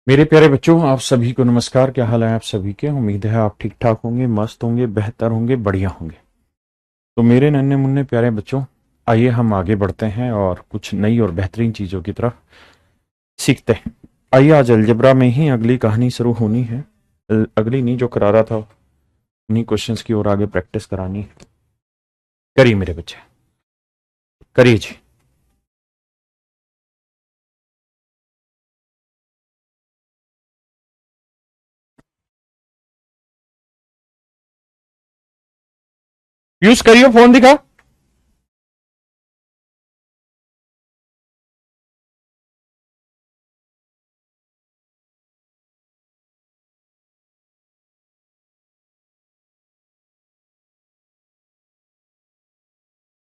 मेरे प्यारे बच्चों, आप सभी को नमस्कार। क्या हाल है आप सभी के? उम्मीद है आप ठीक ठाक होंगे, मस्त होंगे, बेहतर होंगे, बढ़िया होंगे। तो मेरे नन्हे मुन्ने प्यारे बच्चों, आइए हम आगे बढ़ते हैं और कुछ नई और बेहतरीन चीजों की तरफ सीखते हैं। आइए, आज अलजेब्रा में ही अगली कहानी शुरू होनी है। अगली नहीं, जो करा रहा था उन्हीं क्वेश्चंस की ओर आगे प्रैक्टिस करानी है। करिए मेरे बच्चे, करिए जी। यूज करिए, फोन दिखा।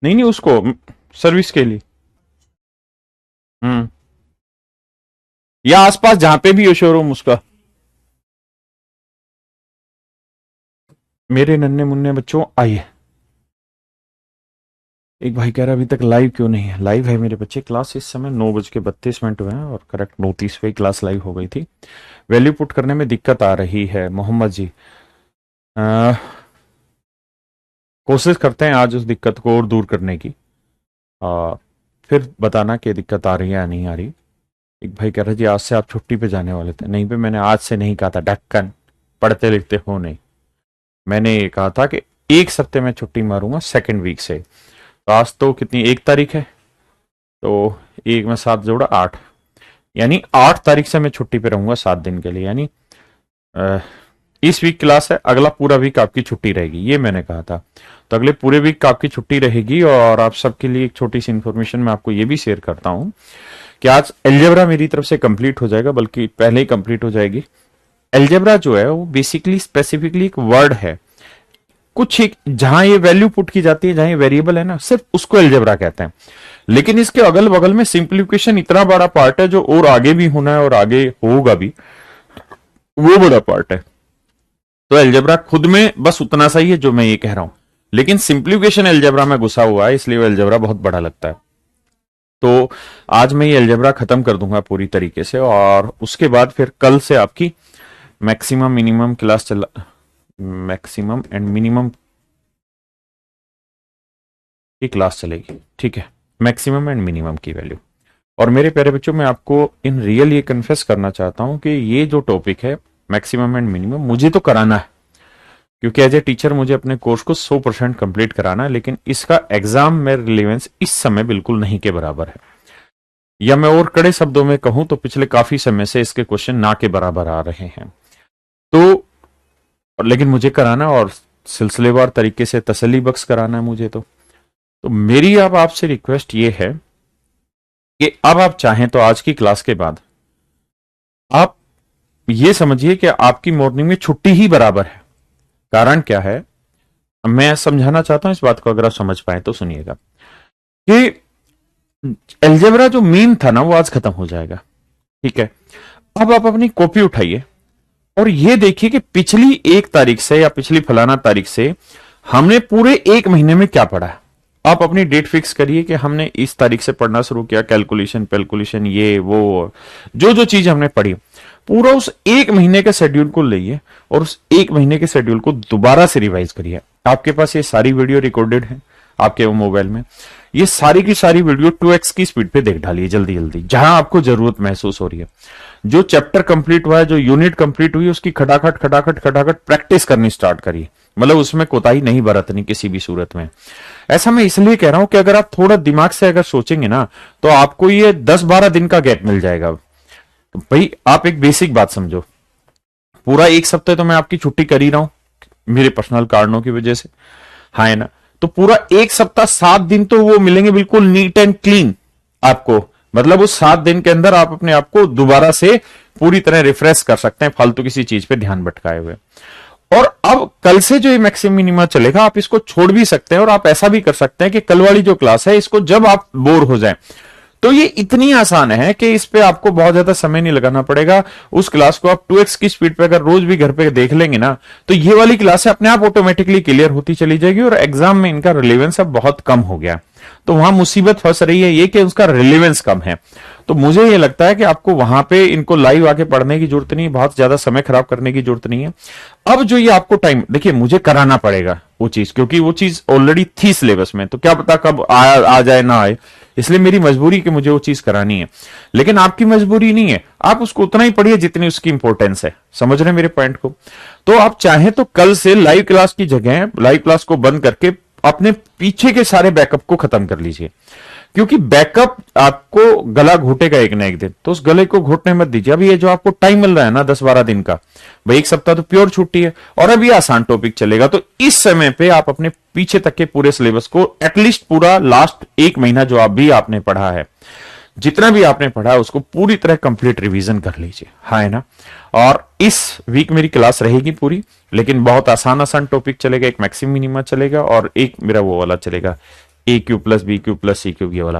नहीं नहीं, उसको सर्विस के लिए। हम्म। या आसपास जहां पे भी हो शोरूम उसका। मेरे नन्हे मुन्ने बच्चों, आइए। एक भाई कह रहा है अभी तक लाइव क्यों नहीं है? लाइव है मेरे बच्चे। क्लास इस समय 9:32 हुए हैं और करेक्ट 29वीं क्लास लाइव हो गई थी। वैल्यू पुट करने में दिक्कत आ रही है मोहम्मद जी। अ, कोशिश करते हैं आज उस दिक्कत को और दूर करने की। अ, फिर बताना कि दिक्कत आ रही है या नहीं आ रही। एक भाई कह रहा है जी आज से आप छुट्टी पे जाने वाले थे। नहीं पे, मैंने आज से नहीं कहा था। ढक्कन पढ़ते लिखते हो नहीं। मैंने ये कहा था कि एक सप्ते में छुट्टी मारूंगा सेकेंड वीक से। तो आज तो कितनी, 1 तारीख है। तो एक में 7 जोड़ा 8, यानी 8 तारीख से मैं छुट्टी पे रहूंगा 7 दिन के लिए। यानी अ, इस वीक क्लास है, अगला पूरा वीक आपकी छुट्टी रहेगी, ये मैंने कहा था। तो अगले पूरे वीक का आपकी छुट्टी रहेगी। और आप सबके लिए एक छोटी सी इंफॉर्मेशन मैं आपको ये भी शेयर करता हूं कि आज एल्जेब्रा मेरी तरफ से कंप्लीट हो जाएगा, बल्कि पहले ही कंप्लीट हो जाएगी। एल्जेब्रा जो है वो बेसिकली स्पेसिफिकली एक वर्ड है। कुछ एक जहां ये वैल्यू पुट की जाती है, जहां ये वेरिएबल है ना, सिर्फ उसको एल्जेब्रा कहते हैं। लेकिन इसके अगल बगल में सिंप्लीफिकेशन इतना बड़ा पार्ट है जो और आगे भी होना है और आगे होगा भी, वो बड़ा पार्ट है। तो एल्जेब्रा खुद में बस उतना सही है जो मैं ये कह रहा हूं, लेकिन सिंप्लीफिकेशन एल्जेब्रा में घुसा हुआ है, इसलिए वो एल्जेब्रा बहुत बड़ा लगता है। तो आज मैं ये एल्जेब्रा खत्म कर दूंगा पूरी तरीके से, और उसके बाद फिर कल से आपकी मैक्सिमम मिनिमम क्लास चला, मैक्सिमम एंड मिनिमम की क्लास चलेगी। ठीक है, मैक्सिमम एंड मिनिमम की वैल्यू। और मेरे प्यारे बच्चों, मैं आपको इन रियल ये कन्फेस करना चाहता हूं कि ये जो टॉपिक है मैक्सिमम एंड मिनिमम, मुझे तो कराना है, क्योंकि एज ए टीचर मुझे अपने कोर्स को 100% कंप्लीट कराना है। लेकिन इसका एग्जाम में रिलेवेंस इस समय बिल्कुल नहीं के बराबर है, या मैं और कड़े शब्दों में कहूं तो पिछले काफी समय से इसके क्वेश्चन ना के बराबर आ रहे हैं। तो लेकिन मुझे कराना, और सिलसिलेवार तरीके से तसल्ली बख्श कराना है मुझे। तो मेरी अब आपसे रिक्वेस्ट ये है कि अब आप चाहें तो आज की क्लास के बाद आप ये समझिए कि आपकी मॉर्निंग में छुट्टी ही बराबर है। कारण क्या है, मैं समझाना चाहता हूं इस बात को, अगर आप समझ पाए तो सुनिएगा कि एल्जेब्रा जो मीन था ना, वो आज खत्म हो जाएगा। ठीक है, अब आप अपनी कॉपी उठाइए और ये देखिए कि पिछली 1 तारीख से या पिछली फलाना तारीख से हमने पूरे 1 महीने में क्या पढ़ा है। आप अपनी डेट फिक्स करिए कि हमने इस तारीख से पढ़ना शुरू किया, कैलकुलेशन पेलकुलेशन ये वो जो जो चीज हमने पढ़ी, पूरा उस 1 महीने के शेड्यूल को लेइए और उस 1 महीने के शेड्यूल को दोबारा से रिवाइज करिए। आपके पास ये सारी वीडियो रिकॉर्डेड है आपके मोबाइल में। ये सारी की सारी वीडियो 2x की स्पीड पे देख डालिए जल्दी जल्दी, जहां आपको जरूरत महसूस हो रही है। जो चैप्टर कंप्लीट हुआ है, जो यूनिट कंप्लीट हुई है, उसकी खटाखट खटाखट खटाखट प्रैक्टिस करनी स्टार्ट करिए। मतलब उसमें कोताही नहीं बरतनी किसी भी सूरत में। ऐसा मैं इसलिए कह रहा हूं कि अगर आप थोड़ा दिमाग से अगर सोचेंगे ना, तो आपको ये 10-12 दिन का गैप मिल जाएगा। तो भाई आप एक बेसिक बात समझो, पूरा 1 सप्ताह तो मैं आपकी छुट्टी कर ही रहा हूं मेरे पर्सनल कारणों की वजह से, हाँ है ना। तो पूरा 1 सप्ताह 7 दिन तो वो मिलेंगे बिल्कुल नीट एंड क्लीन आपको। मतलब उस 7 दिन के अंदर आप अपने आप को दोबारा से पूरी तरह रिफ्रेश कर सकते हैं, फालतू किसी चीज पे ध्यान भटकाए हुए। और अब कल से जो ये मैक्सिमम मिनिमा चलेगा, आप इसको छोड़ भी सकते हैं, और आप ऐसा भी कर सकते हैं कि कल वाली जो क्लास है, इसको जब आप बोर हो जाए, तो ये इतनी आसान है कि इस पे आपको बहुत ज्यादा समय नहीं लगाना पड़ेगा। उस क्लास को आप 2x की स्पीड पे अगर रोज भी घर पे देख लेंगे ना, तो ये वाली क्लास अपने आप ऑटोमेटिकली क्लियर होती चली जाएगी, और एग्जाम में इनका रिलेवेंस अब बहुत कम हो गया। तो वहां मुसीबत फंस रही है ये कि उसका रिलेवेंस कम है। तो मुझे ये लगता है कि आपको वहां पे इनको लाइव आके पढ़ने की जरूरत नहीं है, बहुत ज्यादा समय खराब करने की जरूरत नहीं है। अब जो ये आपको टाइम, देखिए मुझे कराना पड़ेगा वो चीज, क्योंकि वो चीज ऑलरेडी थी सिलेबस में, तो क्या पता कब आ जाए ना आए, इसलिए मेरी मजबूरी कि मुझे वो चीज करानी है। लेकिन आपकी मजबूरी नहीं है, आप उसको उतना ही पढ़िए जितनी उसकी इंपॉर्टेंस है। समझ रहे हैं मेरे पॉइंट को? तो आप चाहें तो कल से लाइव क्लास की जगह लाइव क्लास को बंद करके अपने पीछे के सारे बैकअप को खत्म कर लीजिए, क्योंकि बैकअप आपको गला घोटेगा एक ना एक दिन, तो उस गले को घोटने मत दीजिए। अभी ये जो आपको टाइम मिल रहा है ना 10-12 दिन का, भाई एक सप्ताह तो प्योर छुट्टी है और अभी आसान टॉपिक चलेगा, तो इस समय पे आप अपने पीछे तक के पूरे सिलेबस को एटलीस्ट पूरा लास्ट एक महीना जो आप भी आपने पढ़ा है, जितना भी आपने पढ़ा है उसको पूरी तरह कंप्लीट रिवीजन कर लीजिए, हाँ है ना। और इस वीक मेरी क्लास रहेगी पूरी, लेकिन बहुत आसान आसान टॉपिक चलेगा, एक मैक्सिमम मिनिमा चलेगा और एक मेरा वो वाला चलेगा a cube plus b cube plus c cube ये वाला।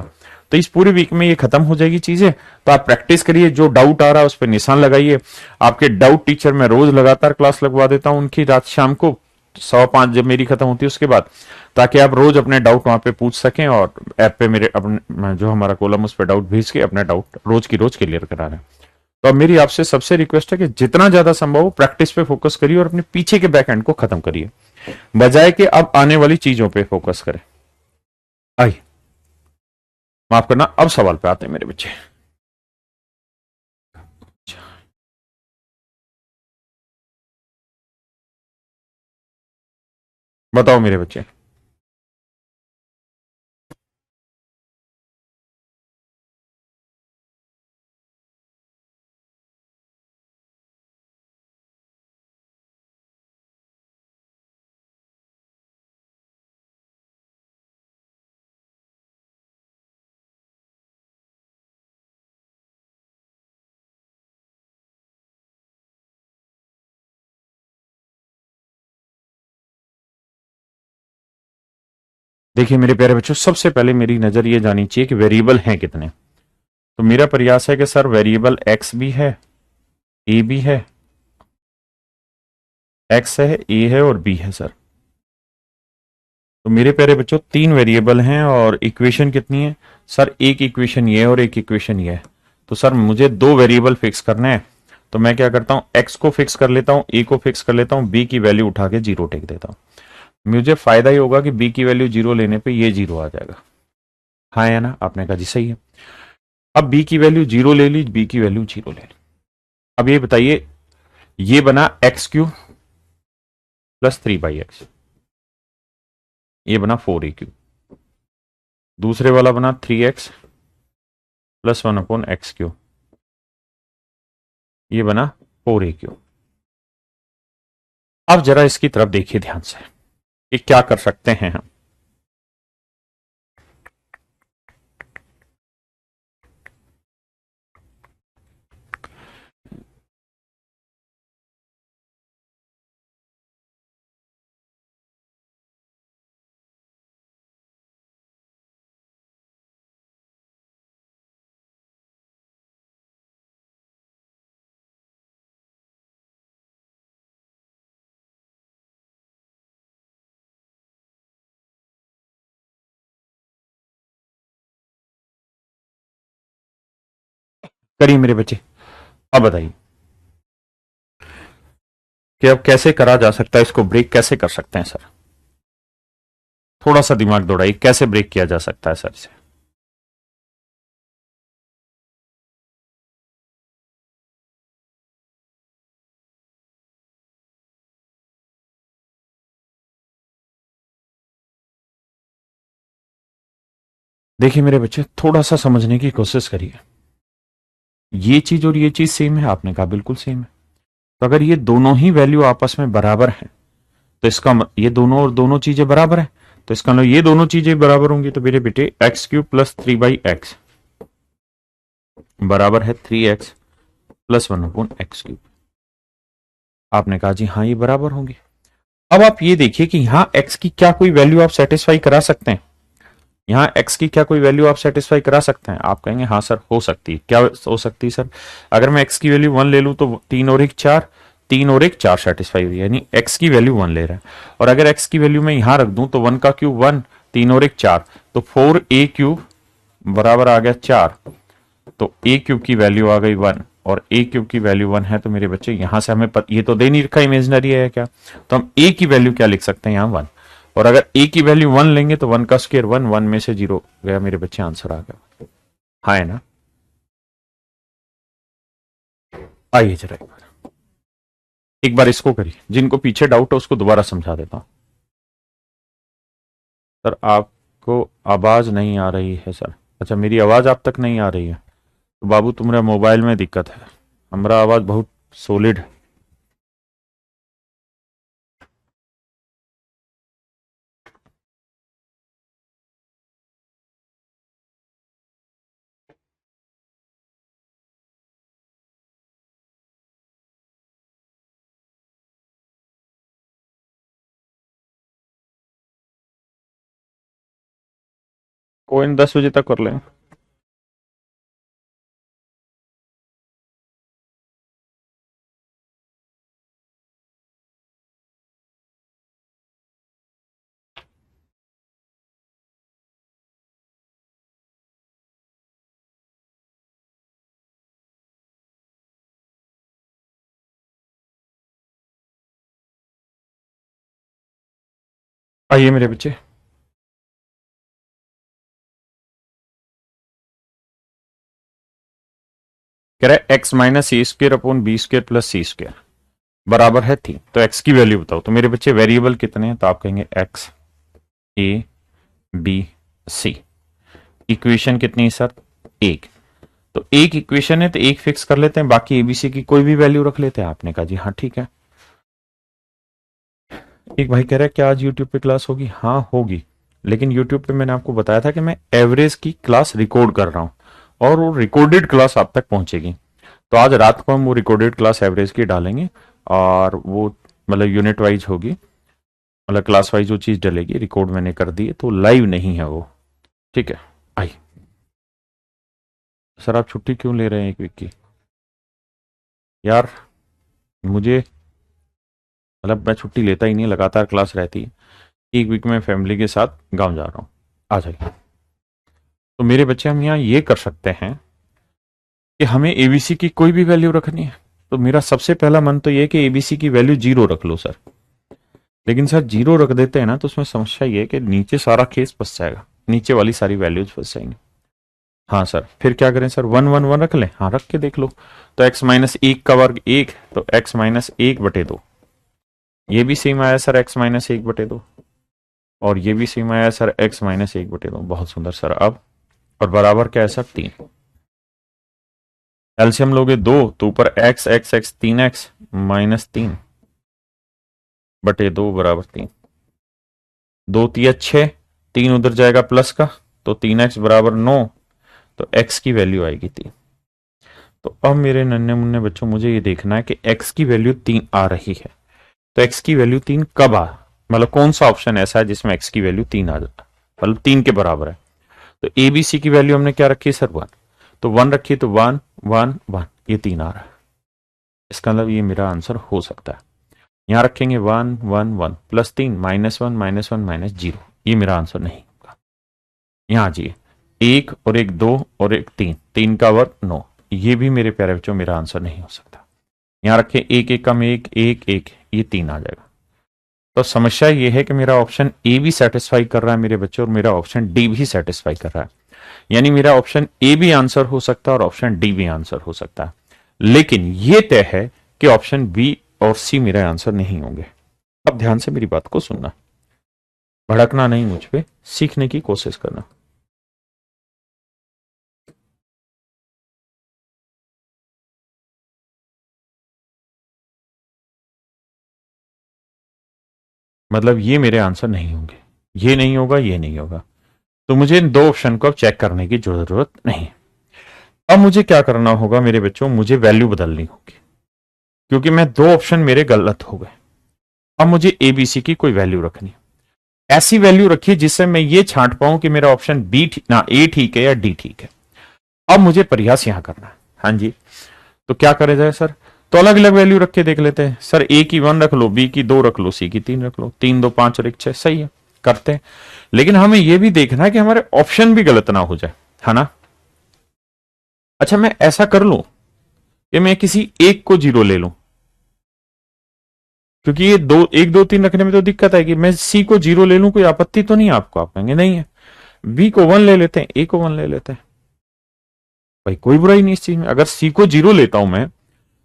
तो इस पूरी वीक में ये खत्म हो जाएगी चीजें। तो आप प्रैक्टिस करिए, जो डाउट आ रहा है उस पर निशान लगाइए। आपके डाउट टीचर मैं रोज लगातार क्लास लगवा देता हूं उनकी, रात शाम को 105 जब मेरी खत्म होती है उसके बाद, ताकि आप रोज अपने डाउट वहां पे पूछ सकें और ऐप पे मेरे अपने जो हमारा कॉलम उस पर डाउट भेज के अपना डाउट रोज की रोज क्लियर करा रहे हैं। तो अब मेरी आपसे सबसे रिक्वेस्ट है कि जितना ज्यादा संभव हो प्रैक्टिस पे फोकस करिए और अपने पीछे के बैक एंड को खत्म करिए, बजाय कि अब आने वाली चीजों पे फोकस करें। आइए, माफ करना, अब सवाल पे आते हैं मेरे बच्चे। बताओ मेरे बच्चे। देखिए मेरे प्यारे बच्चों, सबसे पहले मेरी नजर ये जानी चाहिए कि वेरिएबल हैं कितने। तो मेरा प्रयास है कि सर वेरिएबल एक्स भी है, ए भी है, एक्स है, ए है और बी है सर। तो मेरे प्यारे बच्चों 3 वेरिएबल हैं और इक्वेशन कितनी है सर? एक इक्वेशन ये है और एक इक्वेशन ये है। तो सर मुझे 2 वेरिएबल फिक्स करना है, तो मैं क्या करता हूं, एक्स को फिक्स कर लेता हूं, ए को फिक्स कर लेता हूं, बी की वैल्यू उठा के 0 टेक देता हूं। मुझे फायदा ही होगा कि बी की वैल्यू 0 लेने पे ये 0 आ जाएगा, हाँ या ना? आपने कहा जी सही है। अब बी की वैल्यू 0 ले ली, बी की वैल्यू 0 ले ली। अब ये बताइए, ये बना एक्स क्यूब प्लस 3/x, ये बना 4a क्यूब। दूसरे वाला बना 3x प्लस 1/x क्यूब, ये बना 4a क्यूब। अब जरा इसकी तरफ देखिए ध्यान से कि क्या कर सकते हैं हम। करिए मेरे बच्चे, अब बताइए कि अब कैसे करा जा सकता है, इसको ब्रेक कैसे कर सकते हैं सर? थोड़ा सा दिमाग दौड़ाइए, कैसे ब्रेक किया जा सकता है सर इसे? देखिए मेरे बच्चे, थोड़ा सा समझने की कोशिश करिए। ये चीज और ये चीज सेम है, आपने कहा बिल्कुल सेम है। तो अगर ये दोनों ही वैल्यू आपस में बराबर हैं, तो इसका ये दोनों और दोनों चीजें बराबर हैं, तो इसका मतलब ये दोनों चीजें बराबर होंगी। तो मेरे बेटे x³ प्लस 3/x बराबर है 3x प्लस 1/x³। आपने कहा जी हाँ ये बराबर होंगे। अब आप ये देखिए कि यहां x की क्या कोई वैल्यू आप सेटिस्फाई करा सकते हैं? यहां x की क्या कोई वैल्यू आप सेटिस्फाई करा सकते हैं? आप कहेंगे हाँ सर हो सकती है। क्या हो सकती है सर? अगर मैं x की वैल्यू 1 ले लूं तो 3 और 1 4, 3 और 1 4 सेटिस्फाई हुई, यानी x की वैल्यू 1 ले रहा है। और अगर x की वैल्यू मैं यहां रख दूं तो 1 का क्यूब 1, 3 और 1 4, तो तो 4a³ बराबर आ गया 4, तो a³ की वैल्यू आ गई 1 और a³ की वैल्यू 1 है। तो मेरे बच्चे यहां से हमें ये तो दे नहीं रखा इमेजिनरी है क्या, तो हम a की वैल्यू क्या लिख सकते हैं यहाँ 1, और अगर a की वैल्यू 1 लेंगे तो 1 का स्क्वायर 1, 1 में से 0 गया मेरे बच्चे, आंसर आ गया। हाँ है ना। आइए जरा एक बार इसको करिए, जिनको पीछे डाउट है उसको दोबारा समझा देता हूं। सर आपको आवाज नहीं आ रही है सर। अच्छा मेरी आवाज आप तक नहीं आ रही है, तो बाबू तुम्हारे मोबाइल में दिक्कत है, हमारा आवाज बहुत सॉलिड है। कोई 10 बजे तक कर लें। आइए मेरे बच्चे, कह रहा है x minus a square upon b square plus c square बराबर है 3। तो एक्स की वैल्यू बताओ। तो मेरे बच्चे वेरिएबल कितने हैं, तो आप कहेंगे एक्स, ए, बी, सी। इक्वेशन कितनी है सर, एक। तो एक इक्वेशन है तो एक फिक्स कर लेते हैं, बाकी एबीसी की कोई भी वैल्यू रख लेते हैं। आपने कहा जी हाँ ठीक है। एक भाई कह रहा है क्या आज यूट्यूब पे क्लास होगी, हाँ होगी, लेकिन यूट्यूब पे मैंने आपको बताया था कि मैं एवरेज की क्लास रिकॉर्ड कर रहा हूं और वो रिकॉर्डेड क्लास आप तक पहुंचेगी। तो आज रात को हम वो रिकॉर्डेड क्लास एवरेज की डालेंगे और वो मतलब यूनिट वाइज होगी, मतलब क्लास वाइज वो चीज डलेगी। रिकॉर्ड मैंने कर दी है तो लाइव नहीं है वो, ठीक है। आई सर आप छुट्टी क्यों ले रहे हैं 1 वीक की, यार मुझे मतलब मैं छुट्टी लेता ही नहीं, लगातार क्लास रहती है। 1 वीक में फैमिली के साथ गांव जा रहा हूँ, आ जाइए। तो मेरे बच्चे हम यहाँ ये कर सकते हैं कि हमें एबीसी की कोई भी वैल्यू रखनी है। तो मेरा सबसे पहला मन तो ये कि एबीसी की वैल्यू 0 रख लो सर, लेकिन सर 0 रख देते हैं ना तो उसमें समस्या ये है कि नीचे सारा केस फंस जाएगा, नीचे वाली सारी वैल्यूज फंस जाएंगी। हाँ सर फिर क्या करें सर, 1 1 1 रख लें, हाँ रख के देख लो। तो एक्स माइनस 1 का वर्ग 1, तो एक्स माइनस 1/2। ये भी सेम आया सर एक्स माइनस 1/2, और ये भी सेम आया सर एक्स माइनस 1/2। बहुत सुंदर सर। अब और बराबर क्या है सर 3। एलसीएम लोगे 2 तो ऊपर x x x 3x minus 3/2 बराबर 3। 2 तिया 6, 3 उधर जाएगा प्लस का, तो 3x बराबर 9, तो x की वैल्यू आएगी 3। तो अब मेरे नन्हे मुन्ने बच्चों मुझे ये देखना है कि x की वैल्यू 3 आ रही है, तो x की वैल्यू 3 कब आ, मतलब कौन सा ऑप्शन ऐसा है जिसमें x की वैल्यू 3 आ जाता, मतलब 3 के बराबर है। तो ए बी सी की वैल्यू हमने क्या रखी है सर 1, तो 1 रखी तो 1 1 1, ये 3 आ रहा है। इसका मतलब ये मेरा आंसर हो सकता है। यहां रखेंगे 1 1 1 प्लस 3 -1 -1 -0, ये मेरा आंसर नहीं होगा। यहां आ जाइए, 1 और 1 2 और 1 3, 3 का वर्ग 9, ये भी मेरे प्यारे बच्चों मेरा आंसर नहीं हो सकता। यहां रखें 1 1 कम 1 1 1, ये 3 आ जाएगा। तो समस्या ये है कि मेरा ऑप्शन ए भी सेटिस्फाई कर रहा है मेरे बच्चों, और मेरा ऑप्शन डी भी सेटिस्फाई कर रहा है। यानी मेरा ऑप्शन ए भी आंसर हो सकता है और ऑप्शन डी भी आंसर हो सकता है, लेकिन यह तय है कि ऑप्शन बी और सी मेरे आंसर नहीं होंगे। अब ध्यान से मेरी बात को सुनना, भड़कना नहीं मुझ पे, सीखने की कोशिश करना। मतलब ये मेरे आंसर नहीं होंगे, ये नहीं होगा, ये नहीं होगा। तो मुझे इन दो ऑप्शन को अब चेक करने की जरूरत नहीं। अब मुझे क्या करना होगा मेरे बच्चों, मुझे वैल्यू बदलनी होगी, क्योंकि मैं दो ऑप्शन मेरे गलत हो गए। अब मुझे एबीसी की कोई वैल्यू रखनी, ऐसी वैल्यू रखिए जिससे मैं ये छांट पाऊं कि मेरा ऑप्शन बी ना ए ठीक है या डी ठीक है। अब मुझे प्रयास यहां करना है। हाँ जी, तो क्या करे जाए सर, तो अलग अलग वैल्यू रख के देख लेते हैं सर। ए की 1 रख लो, बी की 2 रख लो, सी की 3 रख लो, 3 2 5 और 1 6, सही है, करते हैं। लेकिन हमें यह भी देखना है कि हमारे ऑप्शन भी गलत ना हो जाए, है ना। अच्छा, मैं ऐसा कर लूं कि मैं किसी एक को जीरो ले लूं, क्योंकि ये दो, एक दो तीन रखने में तो दिक्कत है कि मैं सी को जीरो ले लूं, कोई आपत्ति तो नहीं है आपको? आप कहेंगे नहीं है। बी को वन ले लेते हैं, ए को वन ले लेते हैं, भाई कोई बुराई नहीं इस चीज में। अगर सी को जीरो लेता हूं मैं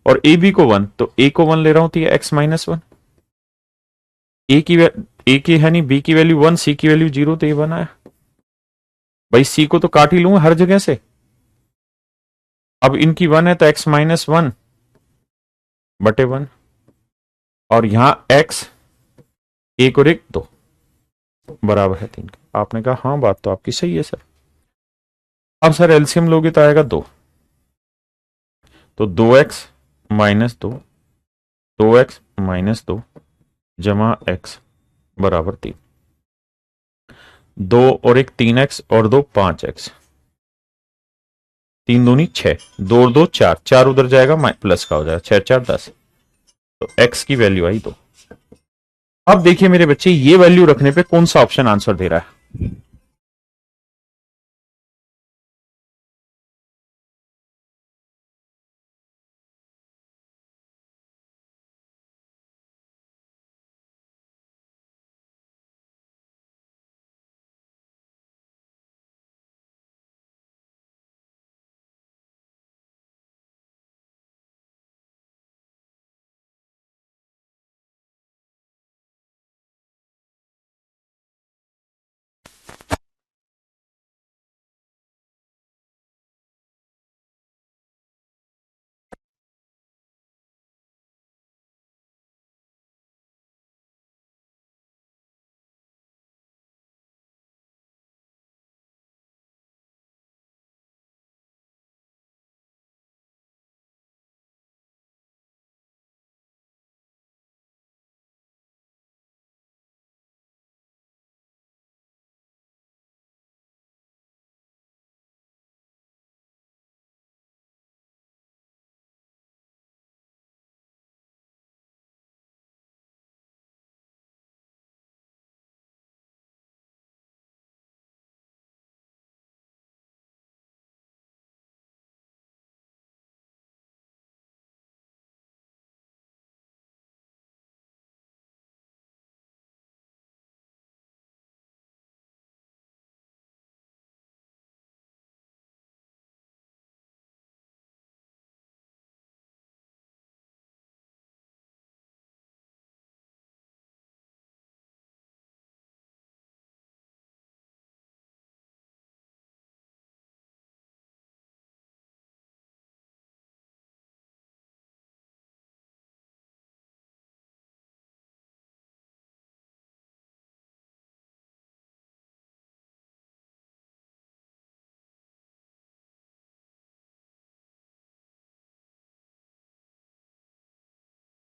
और ए बी को वन, तो ए को वन ले रहा हूं तो ये एक्स माइनस वन। ए की है नहीं, बी की वैल्यू वन, सी की वैल्यू जीरो, तो ये वन आया। भाई सी को तो काट ही लूंगा हर जगह से। अब इनकी वन है तो एक्स माइनस वन बटे वन, और यहां एक्स एक और एक दो बराबर है तीन का। आपने कहा हाँ बात तो आपकी सही है सर। अब सर एलसीएम लोगे तो आएगा दो, तो 2x माइनस दो, 2x माइनस दो जमा एक्स बराबर तीन। दो और एक 3x और दो 5x, तीन दूनी 6, दो और दो 4, 4 उधर जाएगा प्लस का हो जाएगा, 6 4 10, तो x की वैल्यू आई 2। अब देखिए मेरे बच्चे, ये वैल्यू रखने पे कौन सा ऑप्शन आंसर दे रहा है?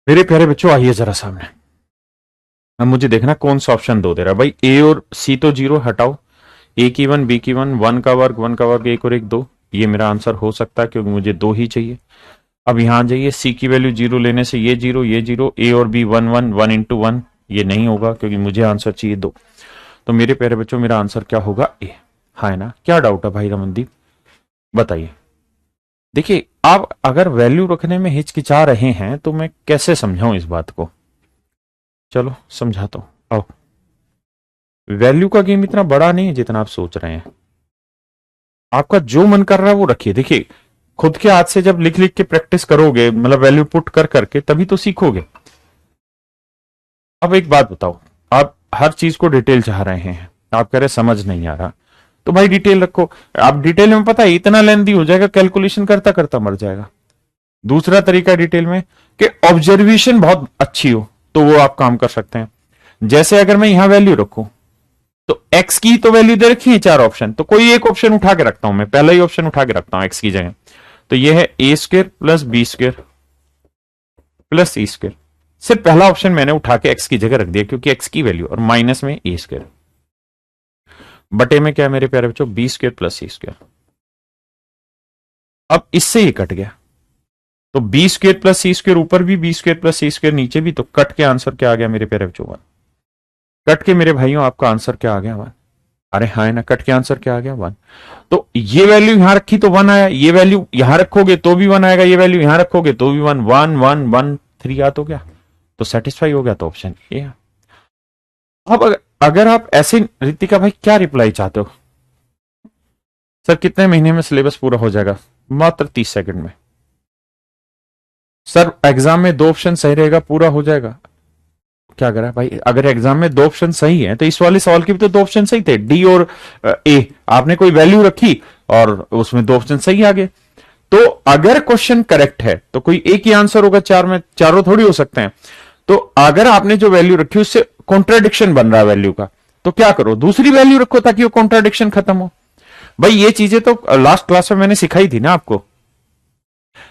मेरे प्यारे बच्चों आइए जरा सामने। अब मुझे देखना कौन सा ऑप्शन दो दे रहा है। भाई ए और सी तो जीरो हटाओ, ए की वन बी की वन, वन का वर्ग एक और एक दो, ये मेरा आंसर हो सकता है क्योंकि मुझे दो ही चाहिए। अब यहां जाइए, सी की वैल्यू जीरो लेने से ये जीरो ये जीरो, ए और B one one, one into one, ये नहीं होगा क्योंकि मुझे आंसर चाहिए दो। तो मेरे प्यारे बच्चों मेरा आंसर क्या होगा? ए। हाँ है ना? क्या डाउट है भाई रमनदीप, बताइए। देखिए आप अगर वैल्यू रखने में हिचकिचा रहे हैं तो मैं कैसे समझाऊं इस बात को? चलो समझाता हूं, आओ। वैल्यू का गेम इतना बड़ा नहीं है जितना आप सोच रहे हैं। आपका जो मन कर रहा है वो रखिए। देखिए खुद के हाथ से जब लिख लिख के प्रैक्टिस करोगे, मतलब वैल्यू पुट कर करके, तभी तो सीखोगे। अब एक बात बताओ, आप हर चीज को डिटेल चाह रहे हैं, आप कह रहे समझ नहीं आ रहा, तो भाई डिटेल रखो। आप डिटेल में पता है इतना लेंदी हो जाएगा, कैलकुलेशन करता करता मर जाएगा। दूसरा तरीका डिटेल में कि ऑब्जर्वेशन बहुत अच्छी हो, तो वो आप काम कर सकते हैं। जैसे अगर मैं यहां वैल्यू रखूं, तो x की तो वैल्यू दे रखी है चार ऑप्शन, तो कोई एक ऑप्शन उठा के रखता हूं मैं, पहला ही ऑप्शन उठा के रखता हूं x की जगह। तो ये है a square plus b square plus c square. सिर्फ पहला ऑप्शन मैंने उठा के x की जगह रख दिया क्योंकि x की वैल्यू, और माइनस में ए स्क्र बटे में क्या है मेरे प्यारे बच्चों, B square plus c square. अब इससे ये कट गया, तो B square plus c square ऊपर भी, B square plus c square नीचे भी, तो कट के आंसर क्या आ गया मेरे प्यारे बच्चों? कट के मेरे भाइयों आपका आंसर क्या आ गया? अरे हाँ है ना, कट के आंसर क्या आ गया 1। तो ये वैल्यू यहां रखी तो 1 आया, ये वैल्यू यहां रखोगे तो भी 1 आएगा, ये वैल्यू यहां रखोगे तो भी 1, 1 1 1 3 याद हो गया, तो सेटिस्फाई हो गया, तो ऑप्शन ए है। अब अगर आप ऐसे, रितिका भाई क्या रिप्लाई चाहते हो? सर कितने महीने में सिलेबस पूरा हो जाएगा? मात्र 30 सेकंड में। सर एग्जाम में 2 ऑप्शन सही रहेगा, पूरा हो जाएगा। क्या करा भाई, अगर एग्जाम में 2 ऑप्शन सही है तो इस वाले सवाल के भी तो 2 ऑप्शन सही थे, डी और ए। आपने कोई वैल्यू रखी और उसमें 2 ऑप्शन सही आ गए। तो अगर क्वेश्चन करेक्ट है तो कोई एक ही आंसर होगा, चार में चारों थोड़ी हो सकते हैं। तो अगर आपने जो वैल्यू रखी उससे कॉन्ट्राडिक्शन बन रहा है वैल्यू का, तो क्या करो, दूसरी वैल्यू रखो ताकि वो कॉन्ट्राडिक्शन खत्म हो। भाई ये चीजें तो लास्ट क्लास में मैंने सिखाई थी ना आपको।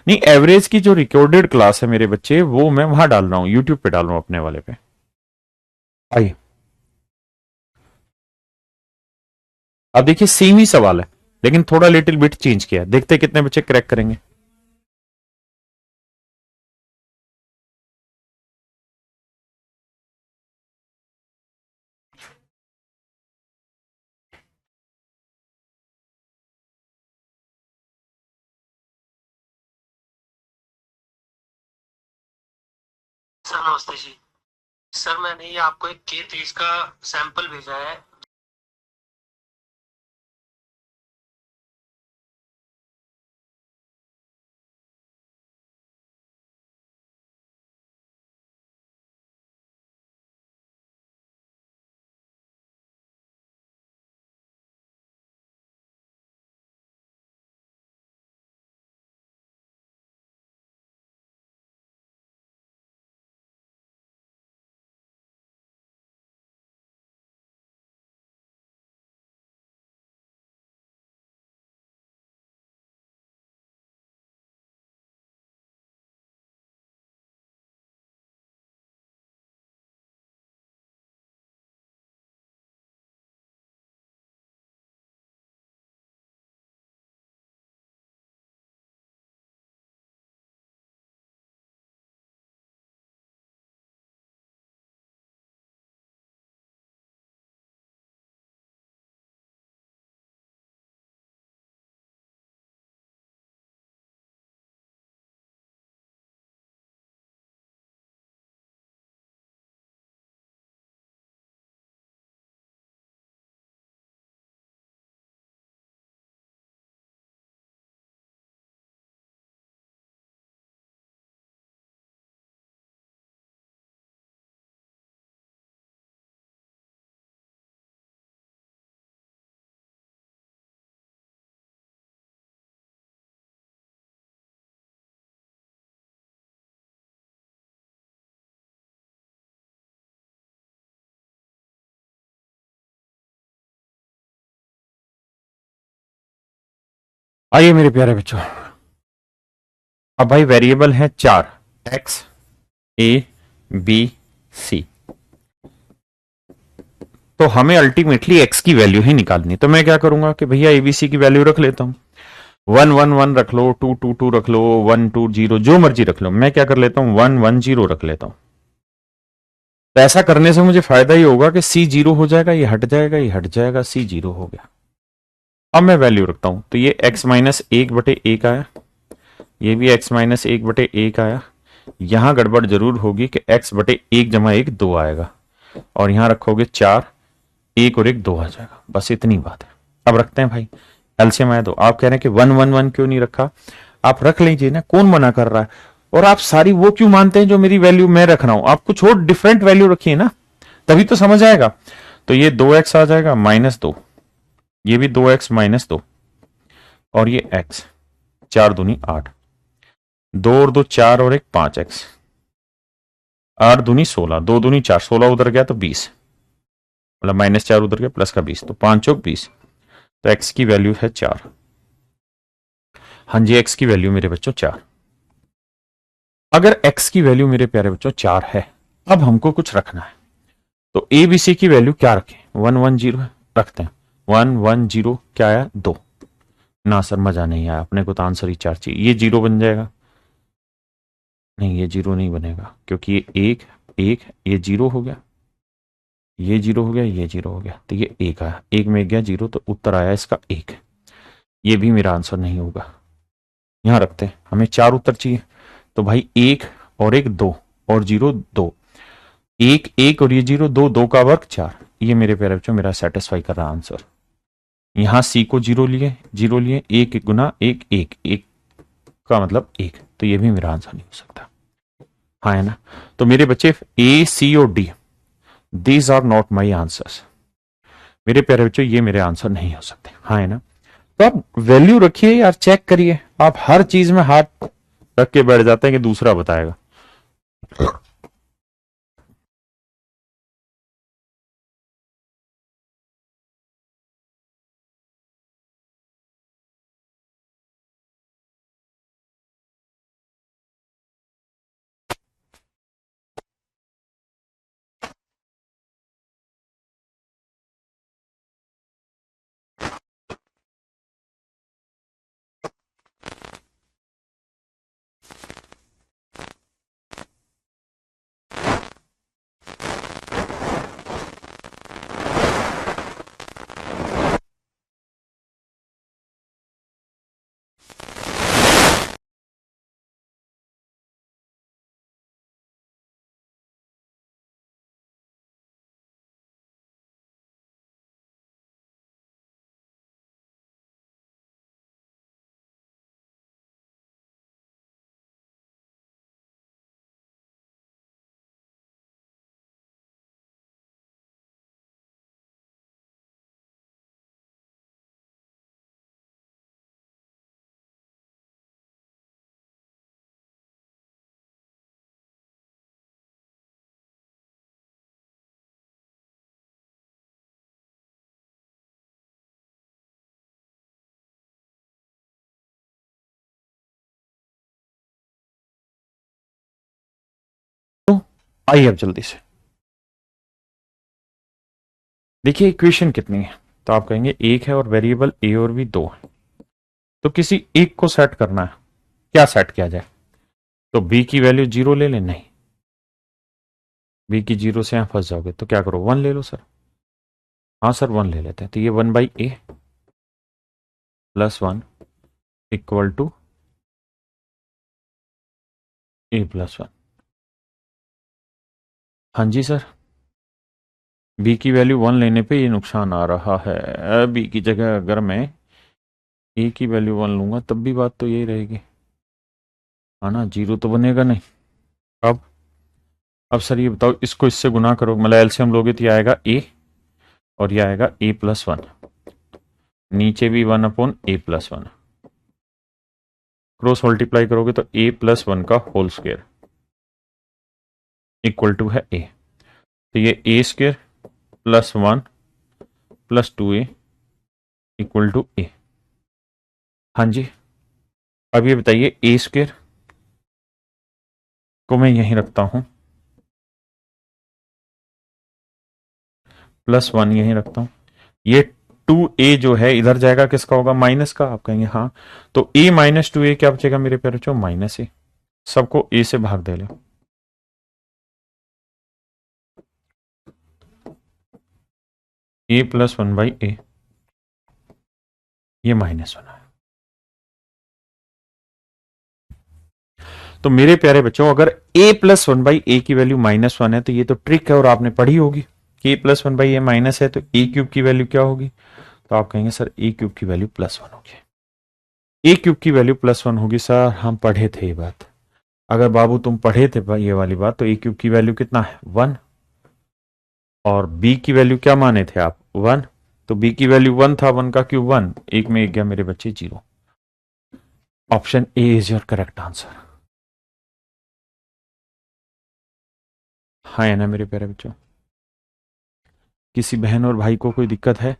नहीं, एवरेज की जो रिकॉर्डेड क्लास है मेरे बच्चे, वो मैं वहां डाल रहा हूं, यूट्यूब पे डाल रहा हूं अपने वाले पे। आइए अब देखिए, सेम ही सवाल है लेकिन थोड़ा लिटिल बिट चेंज किया है, देखते कितने बच्चे क्रैक करेंगे। सर नमस्ते जी। सर मैंने ये आपको एक K23 का सैंपल भेजा है। आइए मेरे प्यारे बच्चों, अब भाई वेरिएबल है 4, एक्स, ए, बी, सी। तो हमें अल्टीमेटली एक्स की वैल्यू ही निकालनी। तो मैं क्या करूंगा कि भैया एबीसी की वैल्यू रख लेता हूं, 1 1 1 रख लो, 2 2 2 रख लो, 1 2 0 जो मर्जी रख लो। मैं क्या कर लेता हूं, 1 1 0 रख लेता हूं। तो ऐसा करने से मुझे फायदा ही होगा कि सी 0 हो जाएगा, ये हट जाएगा, ये हट जाएगा, सी 0 हो गया। अब मैं वैल्यू रखता हूं, तो ये x माइनस 1/1 आया, ये भी x माइनस 1/1 आया। यहां गड़बड़ जरूर होगी कि x/1 जमा 1 2 आएगा, और यहां रखोगे 4, 1 और 1 2 आ जाएगा। बस इतनी बात है। अब रखते हैं भाई एलसीएम आया। तो आप कह रहे हैं कि 1 1 1 क्यों नहीं रखा? आप रख लीजिए ना, कौन मना कर रहा है? और आप सारी वो क्यों मानते हैं जो मेरी वैल्यू मैं रख रहा हूं? आप कुछ और डिफरेंट वैल्यू रखिए ना, तभी तो समझ आएगा। तो ये 2x आ जाएगा -2, ये भी 2x -2, और ये x, 4 दूनी 8, 2 और 2 4 और 1 5x, 8 दूनी 16, 2 दूनी 4, 16 उधर गया तो 20, मतलब -4 उधर गया, प्लस का 20, तो 5 चौक 20। तो x की वैल्यू है 4। हाँ जी, x की वैल्यू मेरे बच्चों 4। अगर x की वैल्यू मेरे प्यारे बच्चों 4 है, अब हमको कुछ रखना है। तो ए बी सी की वैल्यू क्या रखें? 1 1 0 रखते हैं। 1 1 0 क्या आया? 2। ना सर मजा नहीं आया, अपने को तो आंसर ही 4 चाहिए। ये 0 बन जाएगा? नहीं, ये 0 नहीं बनेगा, क्योंकि ये 1 1, ये 0 हो गया। ये 0 हो गया, ये 0 हो गया, तो ये 1 आया, 1 में 1 गया 0, तो उत्तर आया इसका 1। ये भी मेरा आंसर नहीं होगा। यहां रखते हैं, हमें 4 उत्तर चाहिए, तो भाई 1 और 1 2 और 0 2, 1 1 और ये 0 2, 2 का वर्ग 4। ये मेरे प्यारे बच्चों मेरा सेटिस्फाई कर रहा आंसर। यहां सी को 0 लिए, 0 लिए, 1 गुना 1 1 1 का मतलब 1, तो ये भी मेरा आंसर नहीं हो सकता। हाँ है ना। तो मेरे बच्चे ए सी और D, these are not my answers. मेरे प्यारे बच्चों ये मेरे आंसर नहीं हो सकते। हाँ है ना। तो आप वैल्यू रखिए यार, चेक करिए। आप हर चीज में हाथ रख के बैठ जाते हैं कि दूसरा बताएगा। तो आइए अब जल्दी से देखिए इक्वेशन कितनी है। तो आप कहेंगे एक है और वेरिएबल ए और बी 2 है, तो किसी एक को सेट करना है। क्या सेट किया जाए? तो बी की वैल्यू 0 ले लें? नहीं, बी की 0 से यहां फंस जाओगे, तो क्या करो 1 ले लो सर। हाँ सर 1 ले लेते हैं, तो ये 1/a plus 1 equal to a plus 1। हाँ जी सर, बी की वैल्यू 1 लेने पे ये नुकसान आ रहा है। बी की जगह अगर मैं ए की वैल्यू 1 लूंगा तब भी बात तो यही रहेगी, है ना, 0 तो बनेगा नहीं। अब अब सर ये बताओ, इसको इससे गुना करो, मतलब एलसीएम लोगे तो ये आएगा ए और ये आएगा a प्लस 1, नीचे भी 1/a+1, क्रॉस मल्टीप्लाई करोगे तो a+1 का होल स्क्वायर इक्वल टू है a। तो ये a² plus 1 plus 2a equal to a। हाँ जी। अब ये बताइए a² को मैं यहीं रखता हूं, प्लस 1 यहीं रखता हूं, ये 2a जो है इधर जाएगा, किसका होगा? माइनस का। आप कहेंगे हाँ, तो a माइनस 2a क्या बचेगा मेरे प्यारे बच्चों? Minus a। सबको a से भाग दे लो, a+1/a, ये -1 है। तो मेरे प्यारे बच्चों अगर a+1/a की वैल्यू -1 है, तो ये तो ट्रिक है और आपने पढ़ी होगी कि a+1/a माइनस है, तो a³ की वैल्यू क्या होगी? तो आप कहेंगे सर a³ की वैल्यू +1 होगी। a³ की वैल्यू +1 होगी सर, हम पढ़े थे ये बात। अगर बाबू तुम पढ़े थे ये वाली बात, तो a³ की वैल्यू कितना है? 1। और b की वैल्यू क्या माने थे आप? 1। तो b की वैल्यू 1 था, 1 का क्यूब 1, एक में एक गया मेरे बच्चे 0। Option A is your correct answer. हाँ है ना मेरे प्यारे बच्चों? किसी बहन और भाई को कोई दिक्कत है?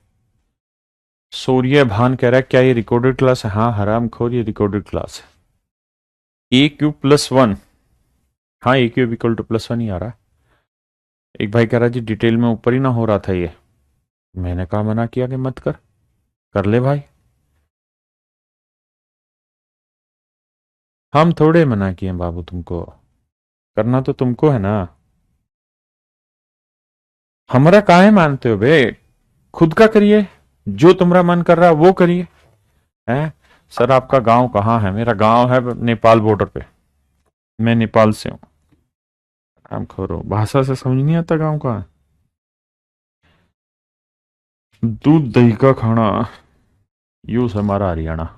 सूर्य भान कह रहा है क्या ये रिकॉर्डेड क्लास है? हाँ हराम खोर, ये रिकॉर्डेड क्लास है। a³ +1, हाँ a³ इक्वल टू +1 ही आ रहा है। एक भाई कह रहा है जी डिटेल में ऊपर ही ना हो रहा था ये। मैंने कहा मना किया कि मत कर, कर ले भाई। हम थोड़े मना किए बाबू तुमको, करना तो तुमको है ना। हमारा काहे मानते हो बे? खुद का करिए, जो तुम्हारा मन कर रहा है वो करिए। हैं? सर आपका गांव कहाँ है? मेरा गांव है नेपाल बॉर्डर पे। मैं नेपाल से हूँ। काम करो, भाषा से समझ नहीं आता गांव का। दूध दही का खाना, यूं से हमारा हरियाणा।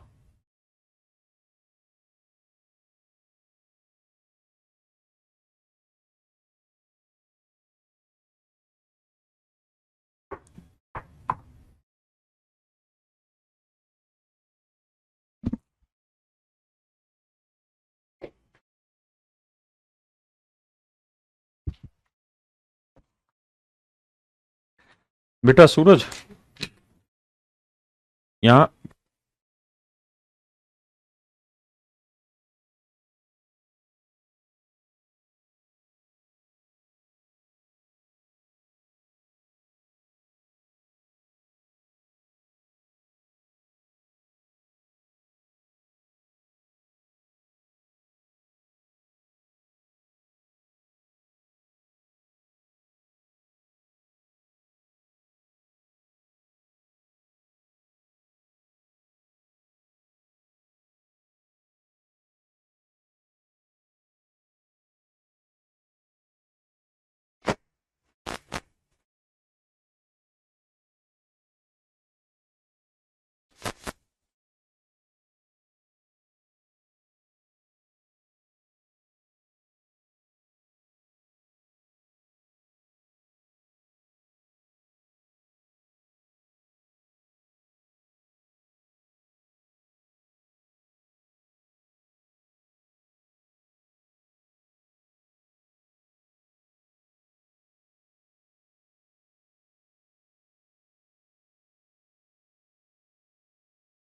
बेटा सूरज, यहाँ।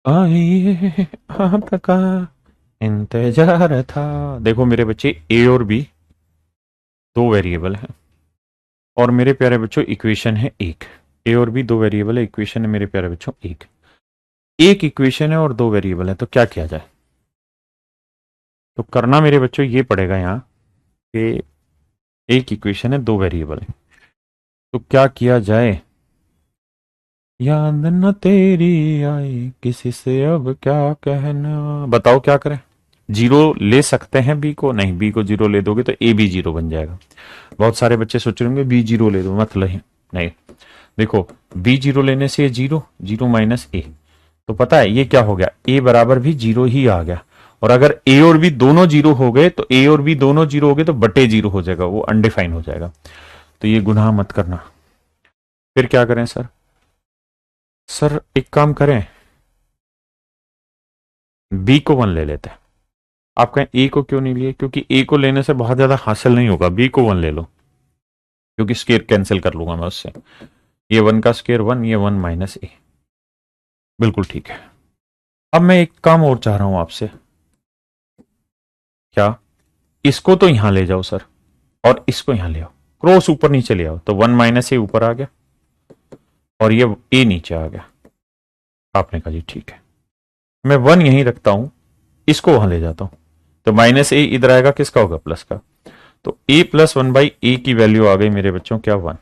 आइए आपका इंतजार था। देखो मेरे बच्चे, ए और बी दो वेरिएबल हैं, और मेरे प्यारे बच्चों इक्वेशन है एक। ए और बी दो वेरिएबल है, इक्वेशन है मेरे प्यारे बच्चों एक। एक इक्वेशन है और दो वेरिएबल है, तो क्या किया जाए? तो करना मेरे बच्चों ये पड़ेगा यहाँ कि एक इक्वेशन है, दो वेरिएबल है, तो क्या किया जाए? याद न तेरी आई किसी से अब क्या कहना, बताओ क्या करें? जीरो ले सकते हैं बी को? नहीं, बी को जीरो ले दोगे तो ए भी जीरो बन जाएगा। बहुत सारे बच्चे सोच रहे होंगे बी जीरो ले दो, मतलब ही नहीं। देखो, बी जीरो लेने से ये जीरो, जीरो माइनस ए, तो पता है ये क्या हो गया? ए बराबर भी जीरो ही आ गया। और अगर ए और बी दोनों जीरो हो गए, तो ए और बी दोनों जीरो हो गए तो बटे जीरो हो जाएगा, वो अनडिफाइन हो जाएगा। तो ये गुनाह मत करना। फिर क्या करें सर? सर एक काम करें, बी को वन ले लेते हैं। आप कहें ए को क्यों नहीं लिए? क्योंकि ए को लेने से बहुत ज्यादा हासिल नहीं होगा, बी को वन ले लो, क्योंकि स्केयर कैंसिल कर लूंगा मैं उससे। ये वन का स्केयर वन, ये वन माइनस ए। बिल्कुल ठीक है। अब मैं एक काम और चाह रहा हूं आपसे। क्या? इसको तो यहां ले जाओ सर, और इसको यहां ले आओ, क्रॉस ऊपर नीचे ले आओ, तो वन माइनस ए ऊपर आ गया और ये ए नीचे आ गया। आपने कहा जी ठीक है, मैं वन यहीं रखता हूं, इसको वहां ले जाता हूं, तो माइनस ए इधर आएगा, किसका होगा? प्लस का। तो ए प्लस वन बाई ए की वैल्यू आ गई मेरे बच्चों, क्या? वन।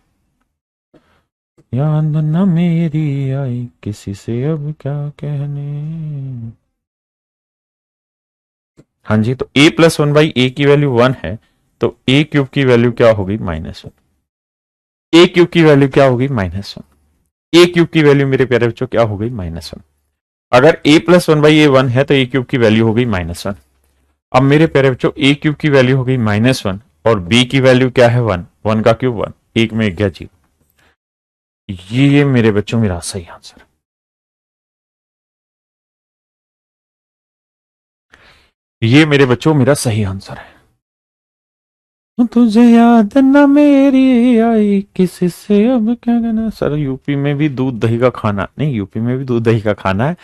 याद न मेरी आई किसी से अब क्या कहने। हाँ जी, तो ए प्लस वन बाई ए की वैल्यू वन है, तो ए क्यूब की वैल्यू क्या होगी? Minus one. ए क्यूब की वैल्यू क्या होगी? Minus one. ए क्यूब की वैल्यू मेरे प्यारे बच्चों क्या हो गई? Minus one. अगर a plus one by a one है तो ए क्यूब की वैल्यू हो गई माइनस वन। अब मेरे प्यारे बच्चों ए क्यूब की वैल्यू हो गई माइनस वन, और बी की वैल्यू क्या है? वन। वन का क्यूब वन, एक में एक गया जीरो। ये मेरे बच्चों मेरा सही आंसर। ये मेरे बच्चों मेरा सही आंसर है। तुझे याद ना मेरी आई किसी से अब क्या कहना। सर यूपी में भी दूध दही का खाना नहीं, यूपी में भी दूध दही का खाना है,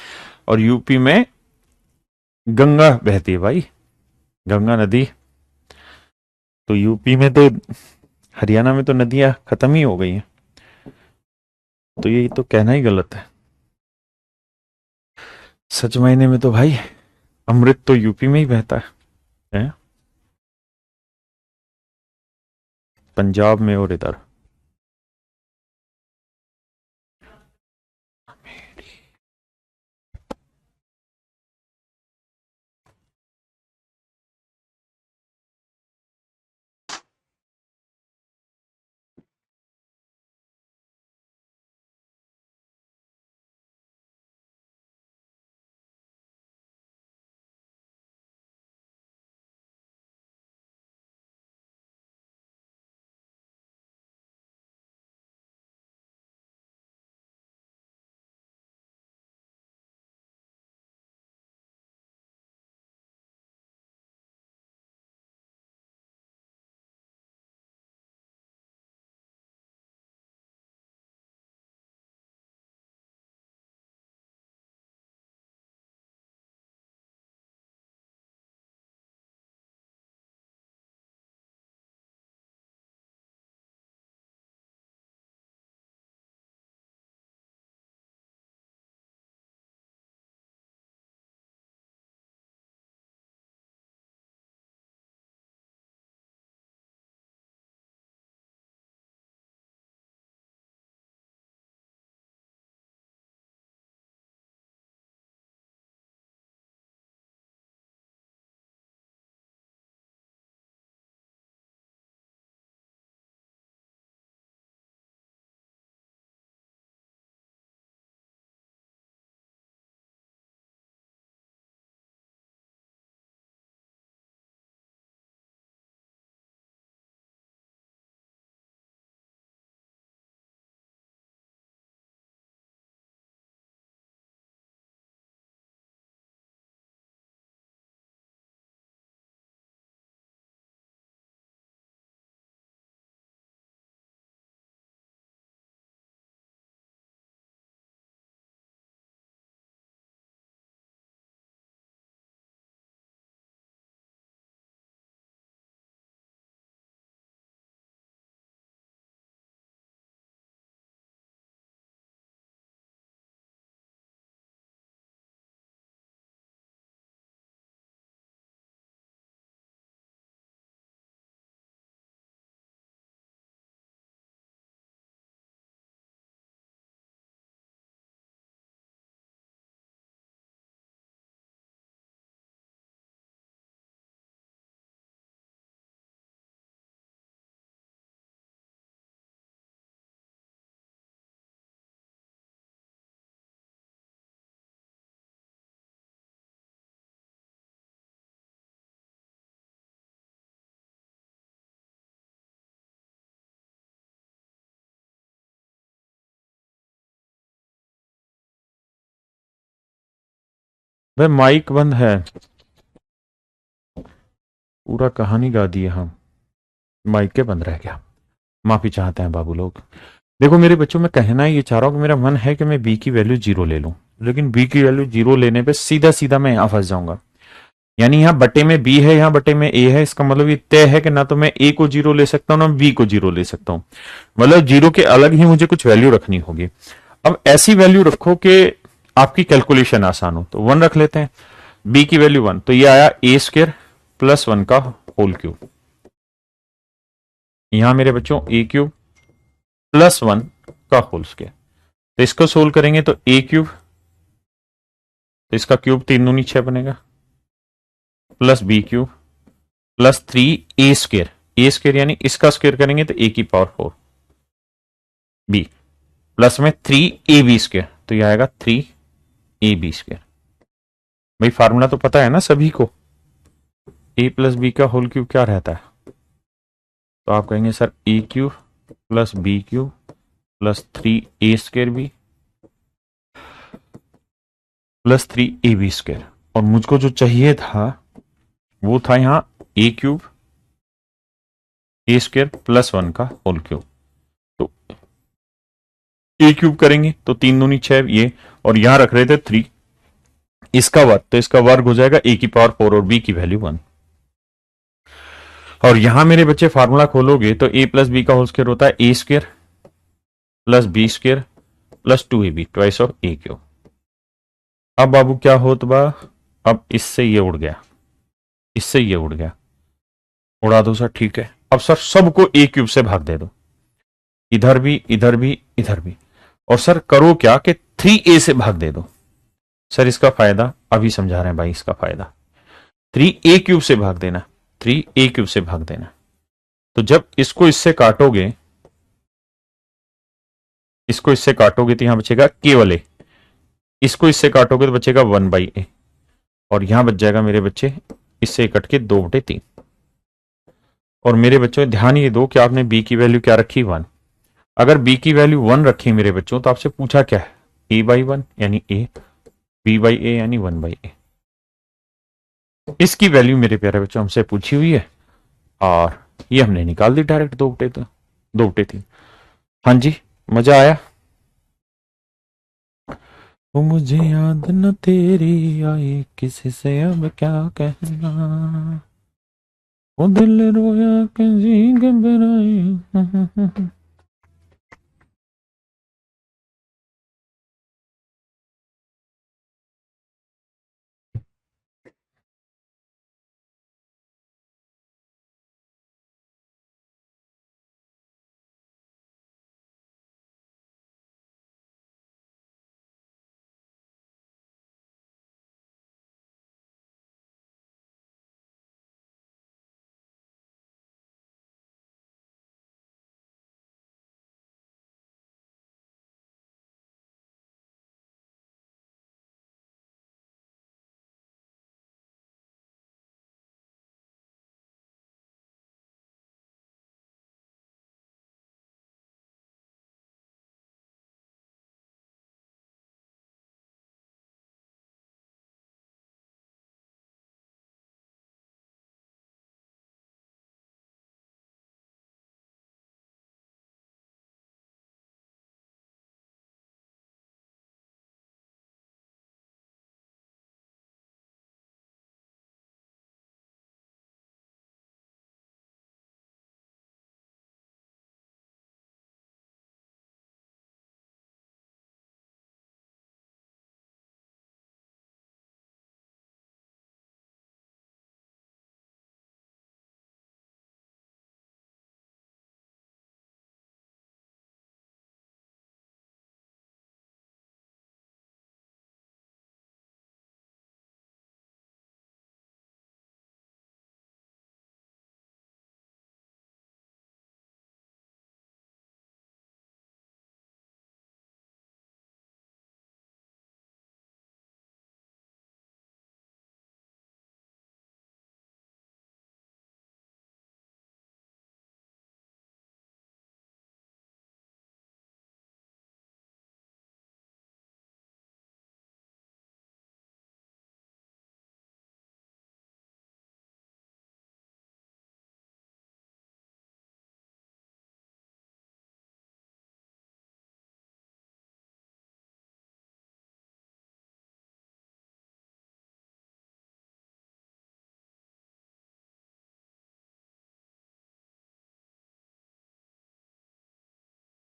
और यूपी में गंगा बहती है भाई, गंगा नदी। तो यूपी में तो, हरियाणा में तो नदियां खत्म ही हो गई हैं, तो ये तो कहना ही गलत है। सच मायने में तो भाई अमृत तो यूपी में ही बहता है? पंजाब में और इधर भाई माइक बंद है, पूरा कहानी गा दी है हम, माइक के बंद रह गया। माफी चाहते हैं बाबू लोग। देखो मेरे बच्चों, मैं कहना ये चाह रहा हूँ कि मेरा मन है कि मैं बी की वैल्यू जीरो ले लूं, लेकिन बी की वैल्यू जीरो लेने पे सीधा सीधा मैं यहां फंस जाऊंगा। यानी यहाँ बटे में बी है, यहाँ बटे में ए है, इसका मतलब ये तय है कि ना तो मैं ए को जीरो ले सकता हूँ ना बी को जीरो ले सकता हूँ। मतलब जीरो के अलग ही मुझे कुछ वैल्यू रखनी होगी। अब ऐसी वैल्यू रखो कि आपकी कैलकुलेशन आसान हो। तो वन रख लेते हैं, बी की वैल्यू वन, तो ये आया ए स्क्र प्लस वन का होल क्यूब। यहां मेरे बच्चों ए क्यूब प्लस वन का होल स्क्वायर। तो इसको सोल्व करेंगे तो ए क्यूब, तो इसका क्यूब तीन दूनी छह बनेगा, plus b cube plus three a square, a square यानी इसका स्क्र करेंगे तो ए की पावर फोर बी, प्लस में थ्री ए बी स्क्र, तो यह आएगा थ्री ए बी स्क्र। भाई फार्मूला तो पता है ना सभी को, ए प्लस बी का होल क्यूब क्या रहता है? तो आप कहेंगे sir a cube plus b cube plus three a square b plus three a b square. और मुझको जो चाहिए था वो था यहां A cube A square plus one का होल क्यूब। तो ए क्यूब करेंगे तो तीन दूनी छह ये, और यहां रख रहे थे थ्री, इसका वर्ग, तो इसका वर्ग हो जाएगा ए की पावर फोर और बी की वैल्यू वन। और यहां मेरे बच्चे फार्मूला खोलोगे तो ए प्लस बी का होल स्क्वायर होता है a square plus b square plus two a b twice of a क्यू। अब बाबू क्या होत बा, अब इससे ये उड़ गया, इससे ये उड़ गया, उड़ा दो सर, ठीक है। अब सर सबको ए क्यूब से भाग दे दो, इधर भी इधर भी इधर भी। और सर करो क्या कि थ्री ए से भाग दे दो। सर इसका फायदा अभी समझा रहे हैं भाई, इसका फायदा थ्री ए क्यूब से भाग देना, थ्री ए क्यूब से भाग देना। तो जब इसको इससे काटोगे, इसको इससे काटोगे तो यहां बचेगा केवल ए, इसको इससे काटोगे तो बचेगा वन बाई ए, और यहां बच जाएगा मेरे बच्चे इससे कट के दो बटे तीन। और मेरे बच्चों ध्यान ये दो कि आपने बी की वैल्यू क्या रखी वन। अगर बी की वैल्यू वन रखी मेरे बच्चों तो आपसे पूछा क्या है, ए बाई वन यानी ए, बी बाई ए यानी वन बाई ए। इसकी वैल्यू मेरे प्यारे बच्चों हमसे पूछी हुई है, और ये हमने निकाल दी डायरेक्ट दो बटे दो बटे तीन। हाँ जी, मजा आया? वो मुझे याद न तेरी आई, किसी से अब क्या कहना, वो दिल रोया किसी घबराई।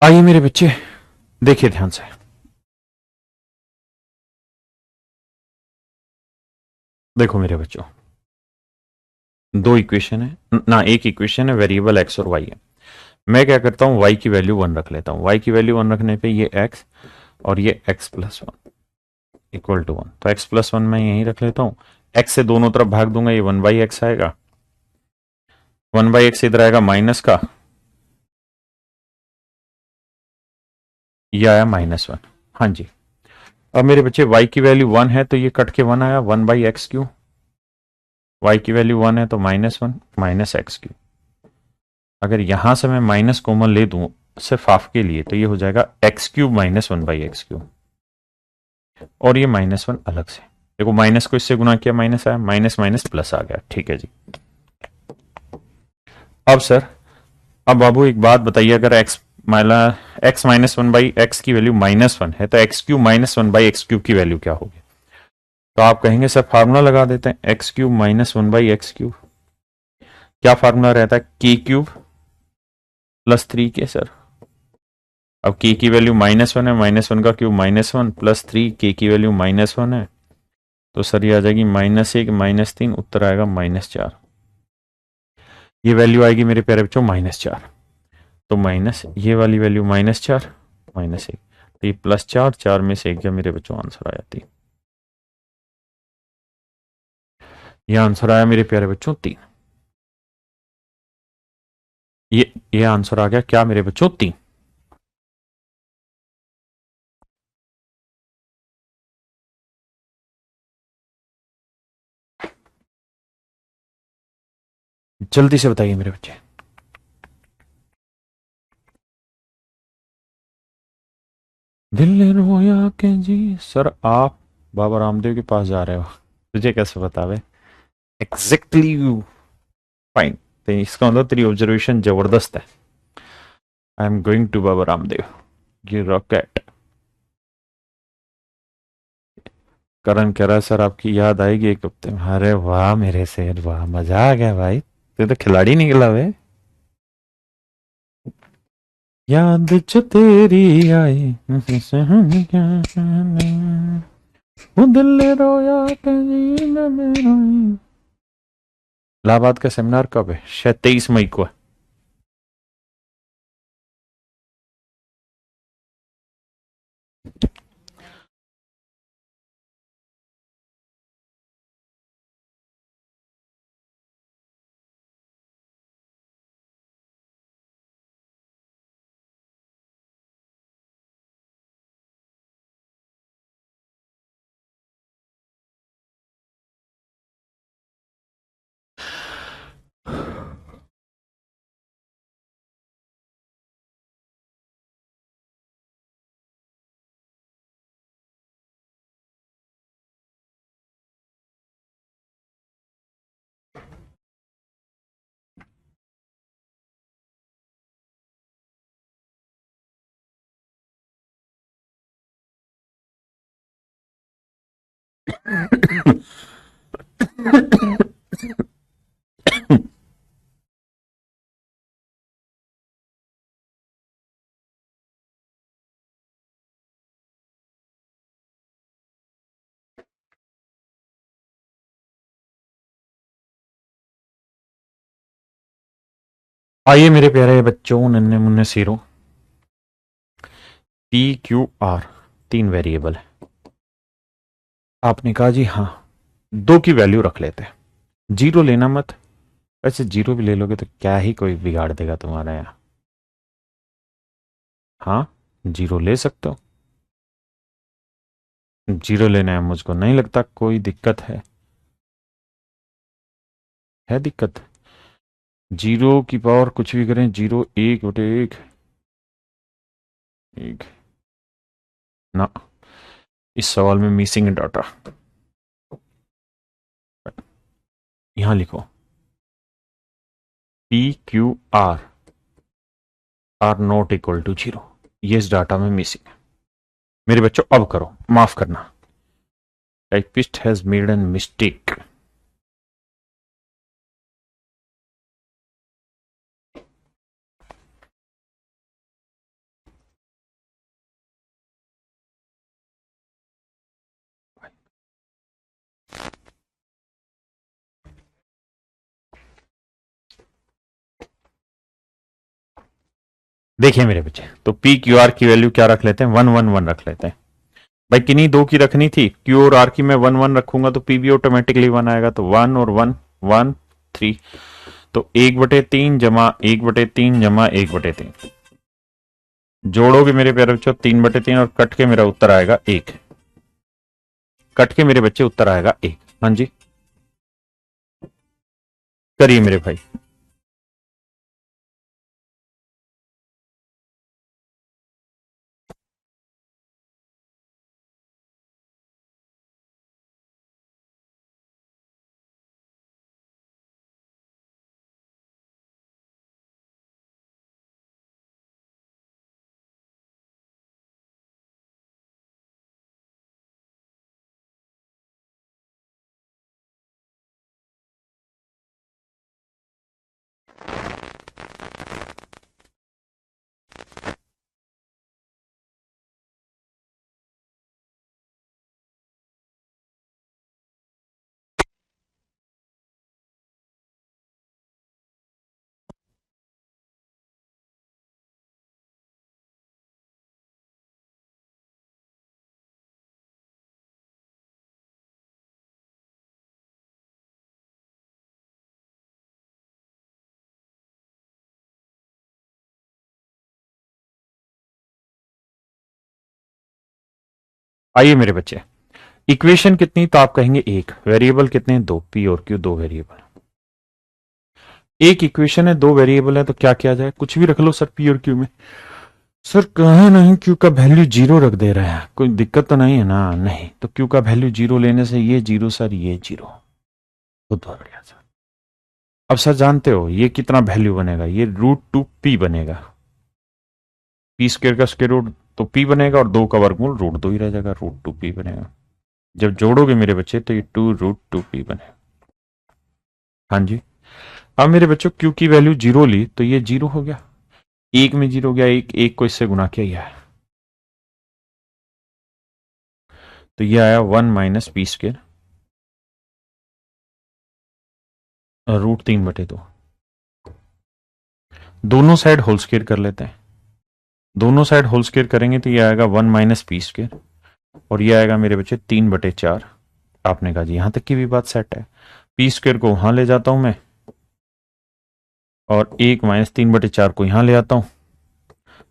आइए मेरे बच्चे, देखिए ध्यान से। देखो मेरे बच्चों, दो इक्वेशन है ना, एक इक्वेशन है, वेरिएबल एक्स और वाई है। मैं क्या करता हूं, वाई की वैल्यू 1 रख लेता हूं। वाई की वैल्यू 1 रखने पे ये एक्स और ये एक्स प्लस 1 इक्वल टू 1, तो एक्स प्लस 1 मैं यहीं रख लेता हूं। एक्स से दोनों तरफ भाग दूंगा, ये 1/x आएगा। 1/x इधर आएगा माइनस का, ये आया -1। हाँ जी। अब मेरे बच्चे y की वैल्यू 1 है तो ये कट के 1 आया, 1/x क्यू। y की वैल्यू 1 है तो -1 -x क्यू। अगर यहां से मैं माइनस कॉमन ले दूं सिर्फ हाफ के लिए, तो ये हो जाएगा x³ -1/x क्यू। और ये -1 अलग से, देखो माइनस को इससे गुना किया, माइनस आया, माइनस माइनस प्लस आ गया। ठीक है जी। अब सर, अब बाबू एक बात बताइए, अगर x -1/x की वैल्यू -1 है तो x³ -1/x³ की वैल्यू क्या होगी? तो आप कहेंगे सर फार्मूला लगा देते हैं, x³ -1/x³। क्या फार्मूला रहता है? k³ +3k sir. अब k की वैल्यू -1 है, -1 का क्यूब -1 +3, k की वैल्यू -1 है, तो सर ये आ जाएगी -1 -3, उत्तर आएगा -4। ये वैल्यू आएगी मेरे प्यारे बच्चों -4। तो माइनस ये वाली वैल्यू -4 -1, तो ये +4, 4 में से 1 गया मेरे बच्चों, आंसर आ जाती। ये आंसर आया मेरे प्यारे बच्चों 3। ये आंसर आ गया क्या मेरे बच्चों? 3। जल्दी से बताइए मेरे बच्चे। दिल ने रोया के जी। सर आप बाबा रामदेव के पास जा रहे हो, तुझे कैसे बतावे? Exactly fine. तो इसका मतलब तेरी ऑब्जर्वेशन जबरदस्त है। I am going to Baba Ramdev, ये रॉकेट। करण कह रहा है सर आपकी याद आएगी एक हफ्ते में। अरे वाह मेरे शेर, वाह मजा आ गया भाई, तू तो खिलाड़ी निकला वे। याद जो तेरी आई वो दिल रोया के जीने में रोई। इलाहाबाद का सेमिनार कब है? शायद 23 मई को है। आइए मेरे प्यारे बच्चों, नन्हे मुन्ने सीरो, PQR 3 वेरिएबल है। आपने कहा जी हाँ, 2 की वैल्यू रख लेते हैं, जीरो लेना मत। वैसे जीरो भी ले लोगे तो क्या ही कोई बिगाड़ देगा तुम्हारा यहाँ। हाँ, जीरो ले सकते हो, जीरो लेना है, मुझको नहीं लगता कोई दिक्कत है दिक्कत। जीरो की पावर कुछ भी करें, जीरो 1/1 एक ना। इस सवाल में मिसिंग डाटा, यहां लिखो PQR are not equal to 0, ये इस डाटा में मिसिंग है मेरे बच्चों। अब करो, माफ करना, typist has made an mistake. देखिए मेरे बच्चे, तो पी क्यू आर की वैल्यू क्या रख लेते हैं, 1 1 1 रख लेते हैं। भाई किन्हीं दो की रखनी थी, क्यू और आर की मैं 1 1 रखूंगा तो पी भी ऑटोमेटिकली 1 आएगा, तो 1 और 1 1 3। तो 1/3 जमा 1/3 जमा 1/3, जोड़ोगे मेरे प्यारे बच्चों 3/3 और कट के मेरा उत्तर आएगा 1। कट के मेरे बच्चे उत्तर आएगा 1। हाँ जी, करिए मेरे भाई। आइए मेरे बच्चे, इक्वेशन कितनी, तो आप कहेंगे एक, वेरिएबल कितने, दो, पी और क्यू दो वेरिएबल। एक इक्वेशन है, दो वेरिएबल है, तो क्या किया जाए, कुछ भी रख लो सर पी और क्यू में। सर कहे नहीं क्यू का वैल्यू जीरो रख दे रहे हैं, कोई दिक्कत तो नहीं है ना, नहीं, तो क्यू का वैल्यू जीरो लेने से ये जीरो सर, ये जीरो, बहुत बढ़िया सर। अब सर जानते हो ये कितना वैल्यू बनेगा, ये √2p बनेगा, पी स्क्र का स्क्र रूट तो p बनेगा, और दो का वर्गमूल √2 ही रह जाएगा, √2p बनेगा। जब जोड़ोगे मेरे बच्चे तो ये 2√2p बनेगा। हाँ जी। अब मेरे बच्चों क्यू की वैल्यू जीरो ली तो ये जीरो हो गया, एक में जीरो हो गया, एक एक को इससे गुना किया, ये है, तो ये आया 1 - p² √3/2। दोनों साइड होल स्क्वायर कर लेते हैं, दोनों साइड होल स्क्वायर करेंगे तो ये आएगा 1 - p², और ये आएगा मेरे बच्चे 3/4। आपने कहा जी यहां तक की भी बात सेट है, p² को वहां ले जाता हूं मैं, और 1 - 3/4 को यहां ले आता हूं,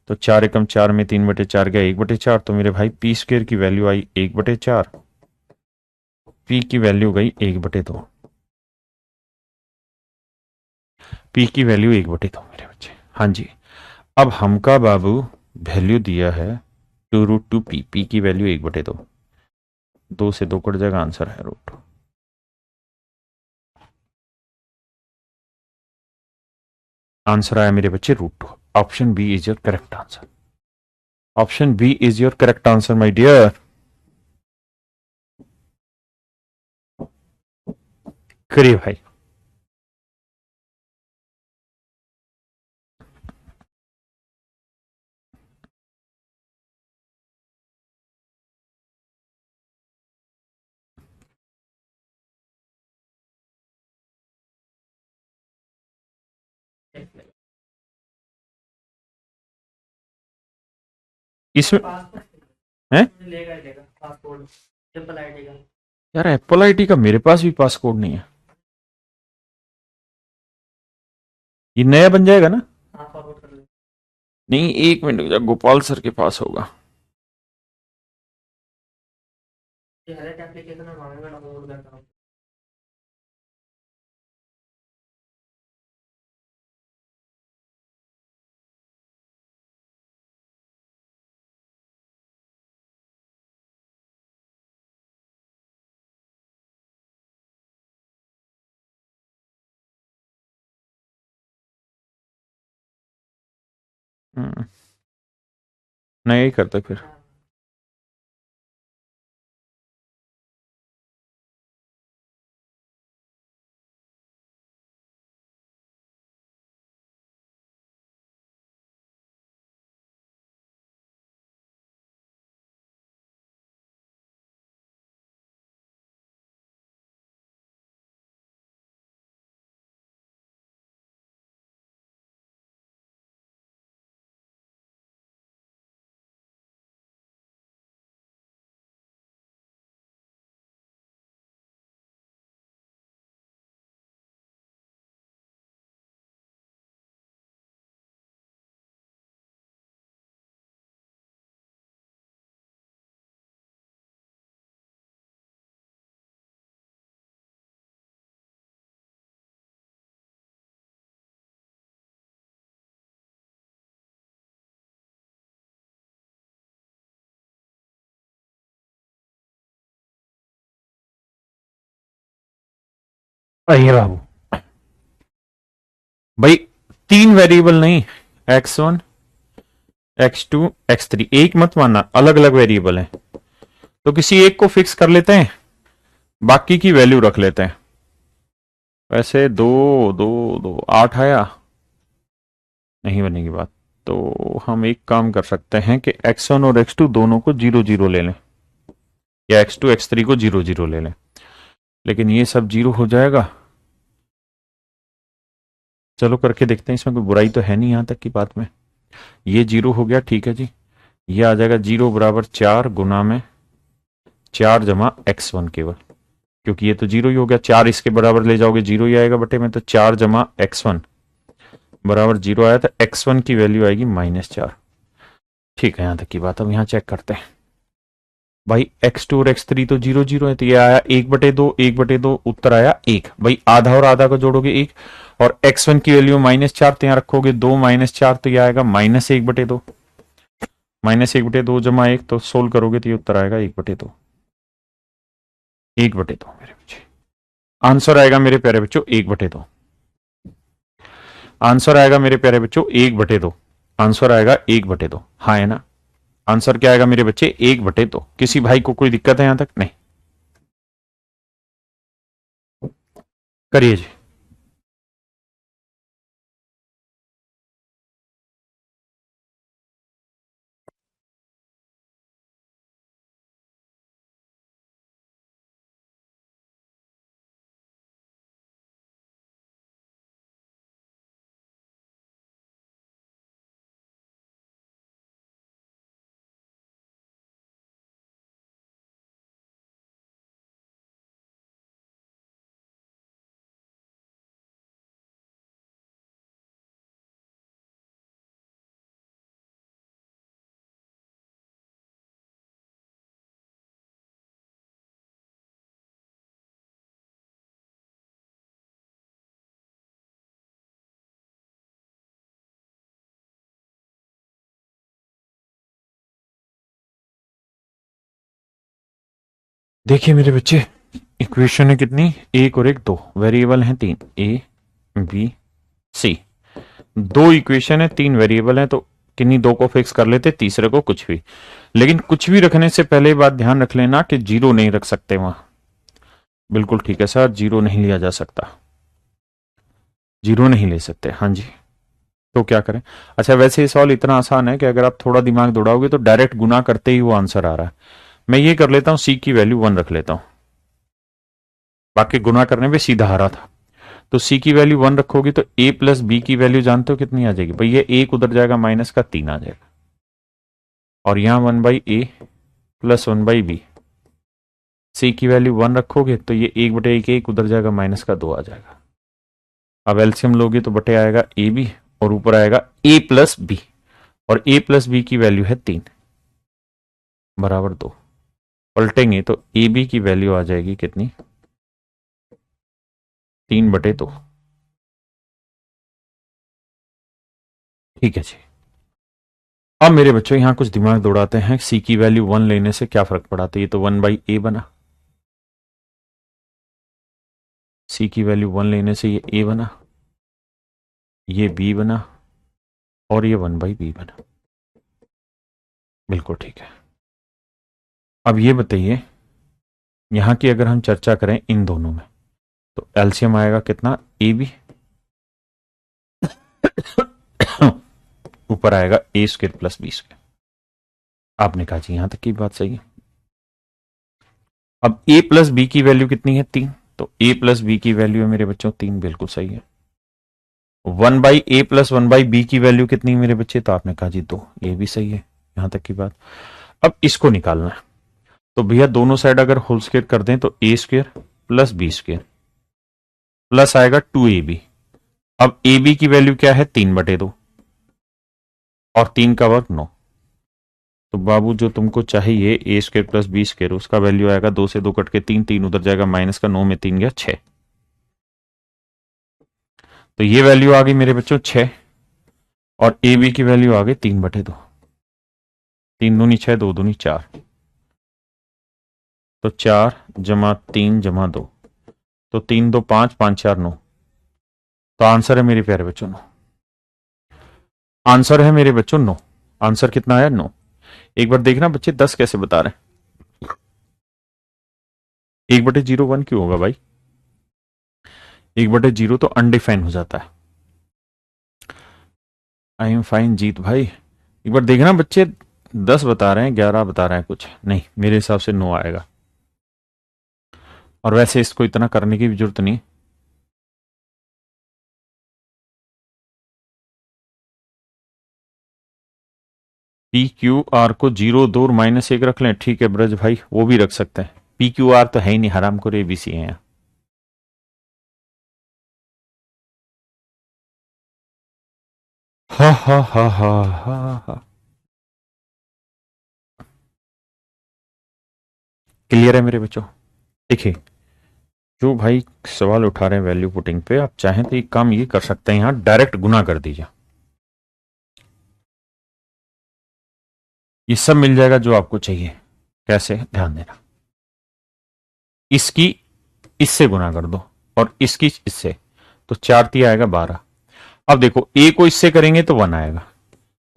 तो 4 × 4 में 3/4 गया 1/4, तो मेरे भाई p² की वैल्यू आई 1/4, p की वैल्यू गई 1/2, p की वैल्यू 1/2 मेरे बच्चे। हाँ जी। अब हमका बाबू वैल्यू दिया है 2√2p, p की वैल्यू 1/2, 2 से 2 कट जाएगा, आंसर है रूट, आंसर आया मेरे बच्चे √2। Option B is your correct answer, option B is your correct answer my dear. करिए भाई। इसमें है यार, एप्पल आईडी का मेरे पास भी पासकोड नहीं है, ये नया बन जाएगा ना। नहीं, 1 मिनट रुक जा, गोपाल सर के पास होगा। नया ही करते फिर। अरे बाबू भाई, तीन वेरिएबल नहीं, x1 x2 x3, एक मत मानना, अलग अलग वेरिएबल है, तो किसी एक को फिक्स कर लेते हैं, बाकी की वैल्यू रख लेते हैं। वैसे दो दो दो 8 आया, नहीं बनेगी बात, तो हम एक काम कर सकते हैं कि x1 और x2 दोनों को 0 0 ले लें, या x2 x3 को 0 0 ले लें, लेकिन ये सब 0 हो जाएगा। चलो करके देखते हैं, इसमें कोई बुराई तो है नहीं यहां तक की बात में। ये 0 हो गया, ठीक है जी। ये आ जाएगा 0 बराबर 4 गुना में 4 जमा x1 केवल, क्योंकि ये तो 0 ही हो गया, 4 इसके बराबर ले जाओगे 0 ही आएगा बटे में, तो 4 जमा x1 बराबर 0 आया, तो x1 की वैल्यू आएगी -4। ठीक है, यहां तक की बात। अब यहां चेक करते हैं भाई, x2 और x3 तो 0 0 है, तो ये आया 1/2, 1/2 उत्तर आया 1। भाई आधा और आधा को जोड़ोगे 1, और x1 की वैल्यू -4, तो यहां रखोगे 2 -4, तो ये आएगा -1/2, -1/2 जमा 1, तो सोल्व करोगे तो ये उत्तर आएगा 1/2, 1/2 मेरे बच्चे। आंसर आएगा मेरे प्यारे बच्चों 1/2, आंसर आएगा मेरे प्यारे बच्चों 1/2, आंसर आएगा 1/2, हाँ है ना। आंसर क्या आएगा मेरे बच्चे? 1/2। किसी भाई को कोई दिक्कत है यहां तक? नहीं, करिए जी। देखिए मेरे बच्चे, इक्वेशन है कितनी? एक और एक दो, वेरिएबल हैं तीन, ए बी सी। दो इक्वेशन है, तीन वेरिएबल है, तो किन्हीं दो को फिक्स कर लेते, तीसरे को कुछ भी। लेकिन कुछ भी रखने से पहले बात ध्यान रख लेना कि जीरो नहीं रख सकते वहां। बिल्कुल ठीक है सर, जीरो नहीं लिया जा सकता, जीरो नहीं ले सकते, हाँ जी। तो क्या करें? अच्छा, वैसे ये सवाल इतना आसान है कि अगर आप थोड़ा दिमाग दौड़ाओगे तो डायरेक्ट गुना करते ही वो आंसर आ रहा है। मैं ये कर लेता हूं, सी की वैल्यू 1 रख लेता हूं, बाकी गुना करने पे सीधा आ रहा था। तो सी की वैल्यू 1 रखोगे तो ए प्लस बी की वैल्यू जानते हो कितनी आ जाएगी? भाई ये एक उधर जाएगा, माइनस का 3 आ जाएगा, और यहां 1/a प्लस 1/b। सी की वैल्यू 1 रखोगे तो ये 1/1, एक उधर जाएगा, माइनस का 2 आ जाएगा। अब एलसीएम लोगे तो बटे आएगा ए बी, और ऊपर आएगा ए प्लस बी, और ए प्लस बी की वैल्यू है 3 बराबर 2। पलटेंगे तो ए बी की वैल्यू आ जाएगी कितनी? 3/2। ठीक है जी। अब मेरे बच्चों यहां कुछ दिमाग दौड़ाते हैं, सी की वैल्यू 1 लेने से क्या फर्क पड़ा? तो ये तो 1/a बना, सी की वैल्यू 1 लेने से ये ए बना, ये बी बना, और ये 1/b बना। बिल्कुल ठीक है। अब ये बताइए, यहां की अगर हम चर्चा करें इन दोनों में, तो एलसीएम आएगा कितना? ए बी ऊपर आएगा ए स्क्वायर प्लस बी स्क्वायर। आपने कहा जी यहां तक की बात सही है। अब ए प्लस बी की वैल्यू कितनी है? 3, तो ए प्लस बी की वैल्यू है मेरे बच्चों 3, बिल्कुल सही है। 1/a प्लस 1/b की वैल्यू कितनी है मेरे बच्चे? तो आपने कहा जी 2, ये भी सही है यहां तक की बात। अब इसको निकालना है, तो भैया दोनों साइड अगर होल स्क्वायर कर दें तो a square plus b square plus आएगा 2ab। अब ए बी की वैल्यू क्या है? 3/2, और 3 का वर्ग 9। तो बाबू जो तुमको चाहिए ए स्क्वायर प्लस बी स्क्वायर, उसका वैल्यू आएगा 2 से 2 कट के 3, 3 उधर जाएगा, माइनस का 9 में 3 गया 6। तो ये वैल्यू आ गई मेरे बच्चों 6, और ए बी की वैल्यू आ गई 3/2। 3 दूनी 6, 2 दूनी 4, तो 4 जमा 3 जमा 2, तो 3 2 5 5 4 9। तो आंसर है मेरे प्यारे बच्चों 9। आंसर है मेरे बच्चों 9। आंसर कितना है 9। एक बार देखना बच्चे 10 कैसे बता रहे हैं। 1/0 1 क्यों होगा भाई? 1/0 तो अनडिफाइन हो जाता है। आई एम फाइन जीत भाई। एक बार देखना बच्चे 10 बता रहे हैं 11 बता रहे हैं कुछ नहीं, मेरे हिसाब से 9 आएगा। और वैसे इसको इतना करने की भी जरूरत नहीं। पी क्यू आर को 0 2 -1 रख लें, ठीक है ब्रज भाई, वो भी रख सकते हैं। पी क्यू आर तो है ही नहीं, हराम को एबीसी है यहाँ। हा हा हा हा हा हा। क्लियर है मेरे बच्चों? देखिए, जो भाई सवाल उठा रहे हैं वैल्यू पुटिंग पे, आप चाहें तो एक काम ये कर सकते हैं, यहां डायरेक्ट गुना कर दीजिए। ये सब मिल जाएगा जो आपको चाहिए। कैसे, ध्यान देना। इसकी इससे गुना कर दो और इसकी इससे, तो 4 3 आएगा 12। अब देखो, ए को इससे करेंगे तो 1 आएगा।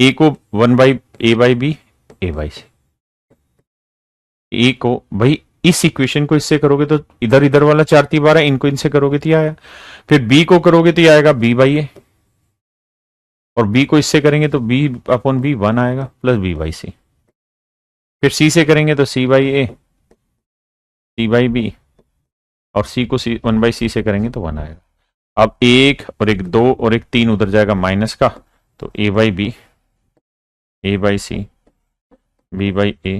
ए को 1/a/b, a/c। ए को भाई इस इक्वेशन को इससे करोगे तो इधर इधर वाला 4 3 12, इनको इनसे करोगे तो ये आया। फिर बी को करोगे तो ये आएगा b/a, और बी को इससे करेंगे तो b/b 1 आएगा प्लस b/c। फिर सी से करेंगे तो c/a, c/b, और सी को 1/c से करेंगे तो 1 आएगा। अब एक और एक 2 और एक 3 उधर जाएगा माइनस का, तो a/b, a/c, b/a,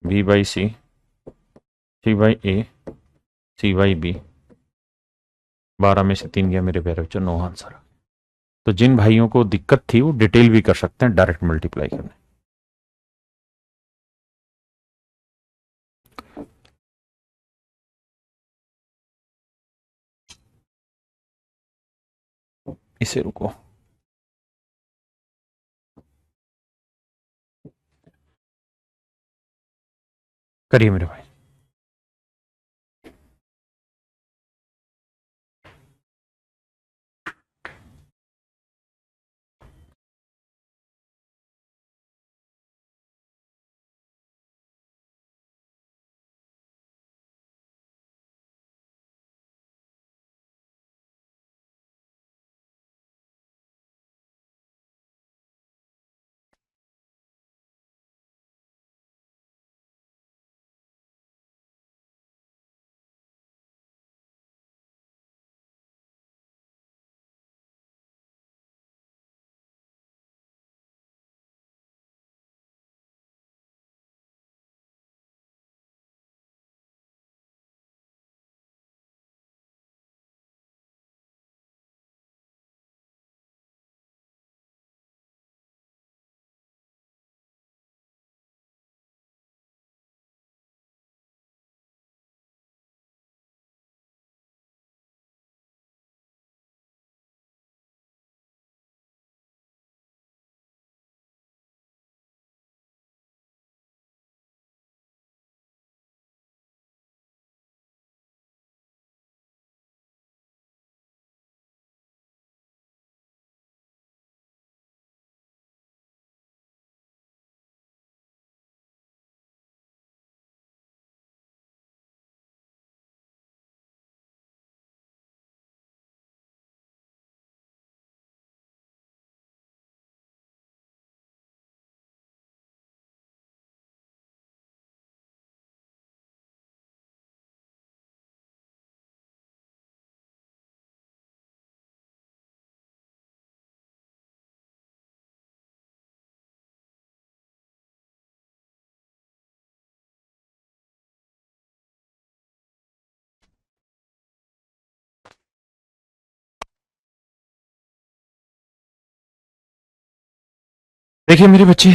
b/c, c/a, c/b। 12 में से 3 गया मेरे प्यारे बच्चों, 9 आंसर। तो जिन भाइयों को दिक्कत थी वो डिटेल भी कर सकते हैं डायरेक्ट मल्टीप्लाई करने। इसे रुको, करिए मेरे भाई। देखिए मेरे बच्चे,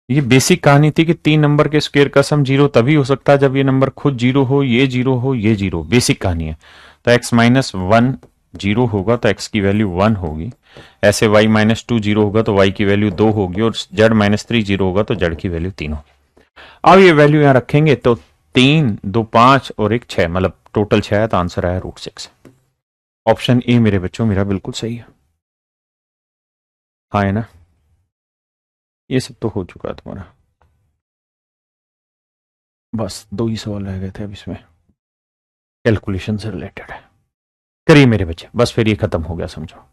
ये बेसिक कहानी थी कि 3 नंबर के स्क्वायर का सम 0 तभी हो सकता है जब ये नंबर खुद 0 हो, ये 0 हो, ये 0। बेसिक कहानी है। तो x -1 0 होगा तो x की वैल्यू 1 होगी। ऐसे y -2 0 होगा तो y की वैल्यू 2 होगी, और z -3 0 होगा तो z की वैल्यू 3 होगी। अब ये वैल्यू यहां रखेंगे तो 3, 2 5 और 1 6, मतलब टोटल 6 है, तो आंसर आया √6। ऑप्शन ए मेरे बच्चों मेरा बिल्कुल सही है। हाँ है ना, ये सब तो हो चुका है तुम्हारा, बस 2 ही सवाल रह गए थे अब इसमें, कैलकुलेशन से रिलेटेड है। करिए मेरे बच्चे, बस फिर ये खत्म हो गया समझो।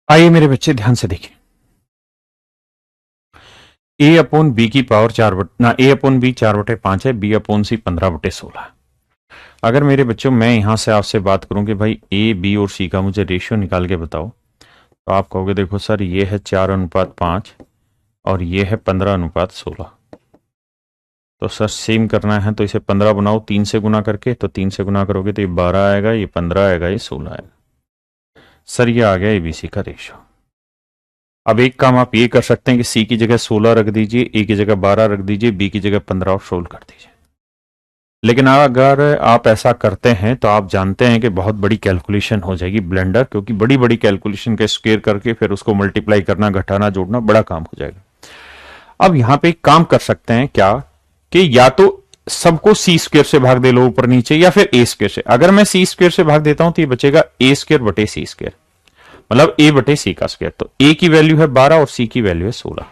आइए मेरे बच्चे ध्यान से देखिए, a/b की पावर 4 a/b 4/5 है, b/c 15/16 है। अगर मेरे बच्चों मैं यहां से आपसे बात करूं कि भाई a, b और c का मुझे रेशियो निकाल के बताओ, तो आप कहोगे देखो सर ये है 4:5 और ये है 15:16, तो सर सेम करना है तो इसे 15 बनाओ 3 से गुना करके, तो 3 से गुना करोगे तो ये 12 आएगा, ये 15 आएगा, ये 16 आएगा। सर ये आ गया एबीसी का रेशियो। अब एक काम आप ये कर सकते हैं कि सी की जगह 16 रख दीजिए, ए की जगह 12 रख दीजिए, बी की जगह 15 और सोल्व कर दीजिए। लेकिन अगर आप ऐसा करते हैं तो आप जानते हैं कि बहुत बड़ी कैलकुलेशन हो जाएगी ब्लेंडर, क्योंकि बड़ी बड़ी कैलकुलेशन के स्क्वायर करके फिर उसको मल्टीप्लाई करना, घटाना, जोड़ना बड़ा काम हो जाएगा। अब यहां पे एक काम कर सकते हैं क्या कि या तो सबको सी स्क्वायर से भाग दे लो ऊपर नीचे, या फिर ए स्क्वायर से। अगर मैं सी स्क्वायर से भाग देता हूं तो ये बचेगा ए स्क्वायर बटे सी स्क्वायर, मतलब ए बटे सी का स्क्वायर। तो ए की वैल्यू है 12 और सी की वैल्यू है 16,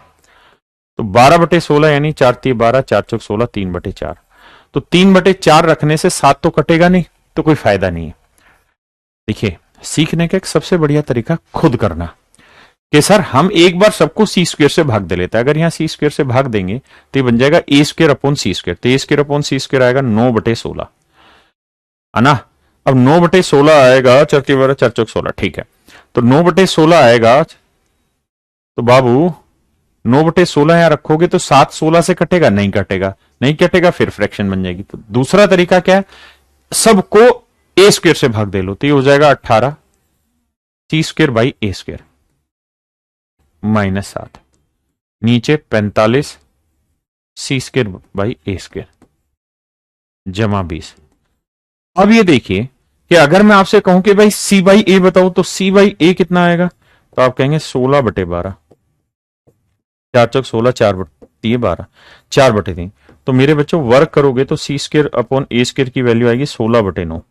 तो 12/16 यानी 4×3 = 12, 4×4 = 3/4। तो 3/4 रखने से 7 तो कटेगा नहीं, तो कोई फायदा नहीं है। देखिए सीखने का एक सबसे बढ़िया तरीका खुद करना कि सर हम एक बार सबको सी स्क्वायर से भाग दे लेते हैं। अगर यहां सी स्क्वायर से भाग देंगे तो ये बन जाएगा ए स्क्वायर अपॉन सी स्क्वायर, तो a square upon C square आएगा 9/16, है ना। अब 9/16 आएगा, 4×12 4×16, ठीक है। तो 9/16 आएगा, तो बाबू 9/16 यहां रखोगे तो 7 16 से कटेगा, नहीं कटेगा, नहीं कटेगा, फिर फ्रैक्शन बन जाएगी। तो दूसरा तरीका क्या है, सबको ए स्क्वायर से भाग दे लो, तो ये हो जाएगा 18 सी स्क्वायर बाई ए स्क्वायर -7, नीचे 45 सी स्क्वायर बाई ए स्क्वायर जमा 20। अब ये देखिए कि अगर मैं आपसे कहूं कि भाई सी बाई ए बताओ, तो सी बाई ए कितना आएगा, तो आप कहेंगे 16/12, 4×16 4/12, 4/3। तो मेरे बच्चों वर्क करोगे तो सी स्क्वायर अपॉन ए स्क्वायर की वैल्यू आएगी 16/9।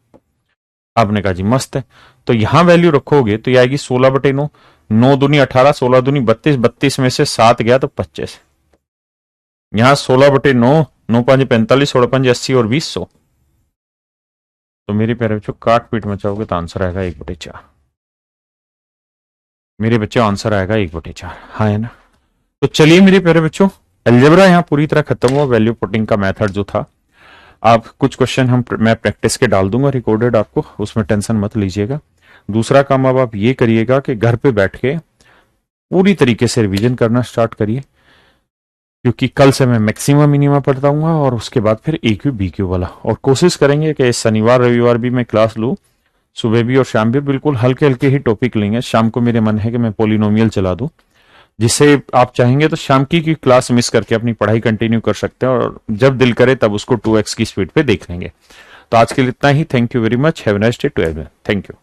आपने कहा जी मस्त है, तो यहां वैल्यू रखोगे तो ये आएगी 16/9, 9 दूनी 18, 16 दूनी 32, 32 में से 7 गया तो 25, यहां 16/9, 9×5 45, 16×5 80 और 20 100। तो मेरे प्यारे बच्चों काट पीट मचाओगे तो आंसर आएगा 1/4। मेरे बच्चे आंसर आएगा 1/4, हाँ है ना। तो चलिए मेरे प्यारे बच्चों, अलजेब्रा यहां पूरी तरह खत्म हुआ। वैल्यू पुटिंग का मेथड जो था, आप कुछ क्वेश्चन मैं प्रैक्टिस के डाल दूंगा रिकॉर्डेड आपको, उसमें टेंशन मत लीजिएगा। दूसरा काम अब आप ये करिएगा कि घर पे बैठ के पूरी तरीके से रिवीजन करना स्टार्ट करिए, क्योंकि कल से मैं मैक्सिमम मिनिमम पढ़ता हूँ और उसके बाद फिर AQ BQ वाला। और कोशिश करेंगे कि शनिवार रविवार भी मैं क्लास लूँ, सुबह भी और शाम भी। बिल्कुल हल्के हल्के ही टॉपिक लेंगे। शाम को मेरे मन है कि मैं पोलिनोमियल चला दूं, जिससे आप चाहेंगे तो शाम की क्लास मिस करके अपनी पढ़ाई कंटिन्यू कर सकते हैं, और जब दिल करे तब उसको 2x की स्पीड पे देख लेंगे। तो आज के लिए इतना ही। Thank you very much. Have a nice day to everyone. Thank you.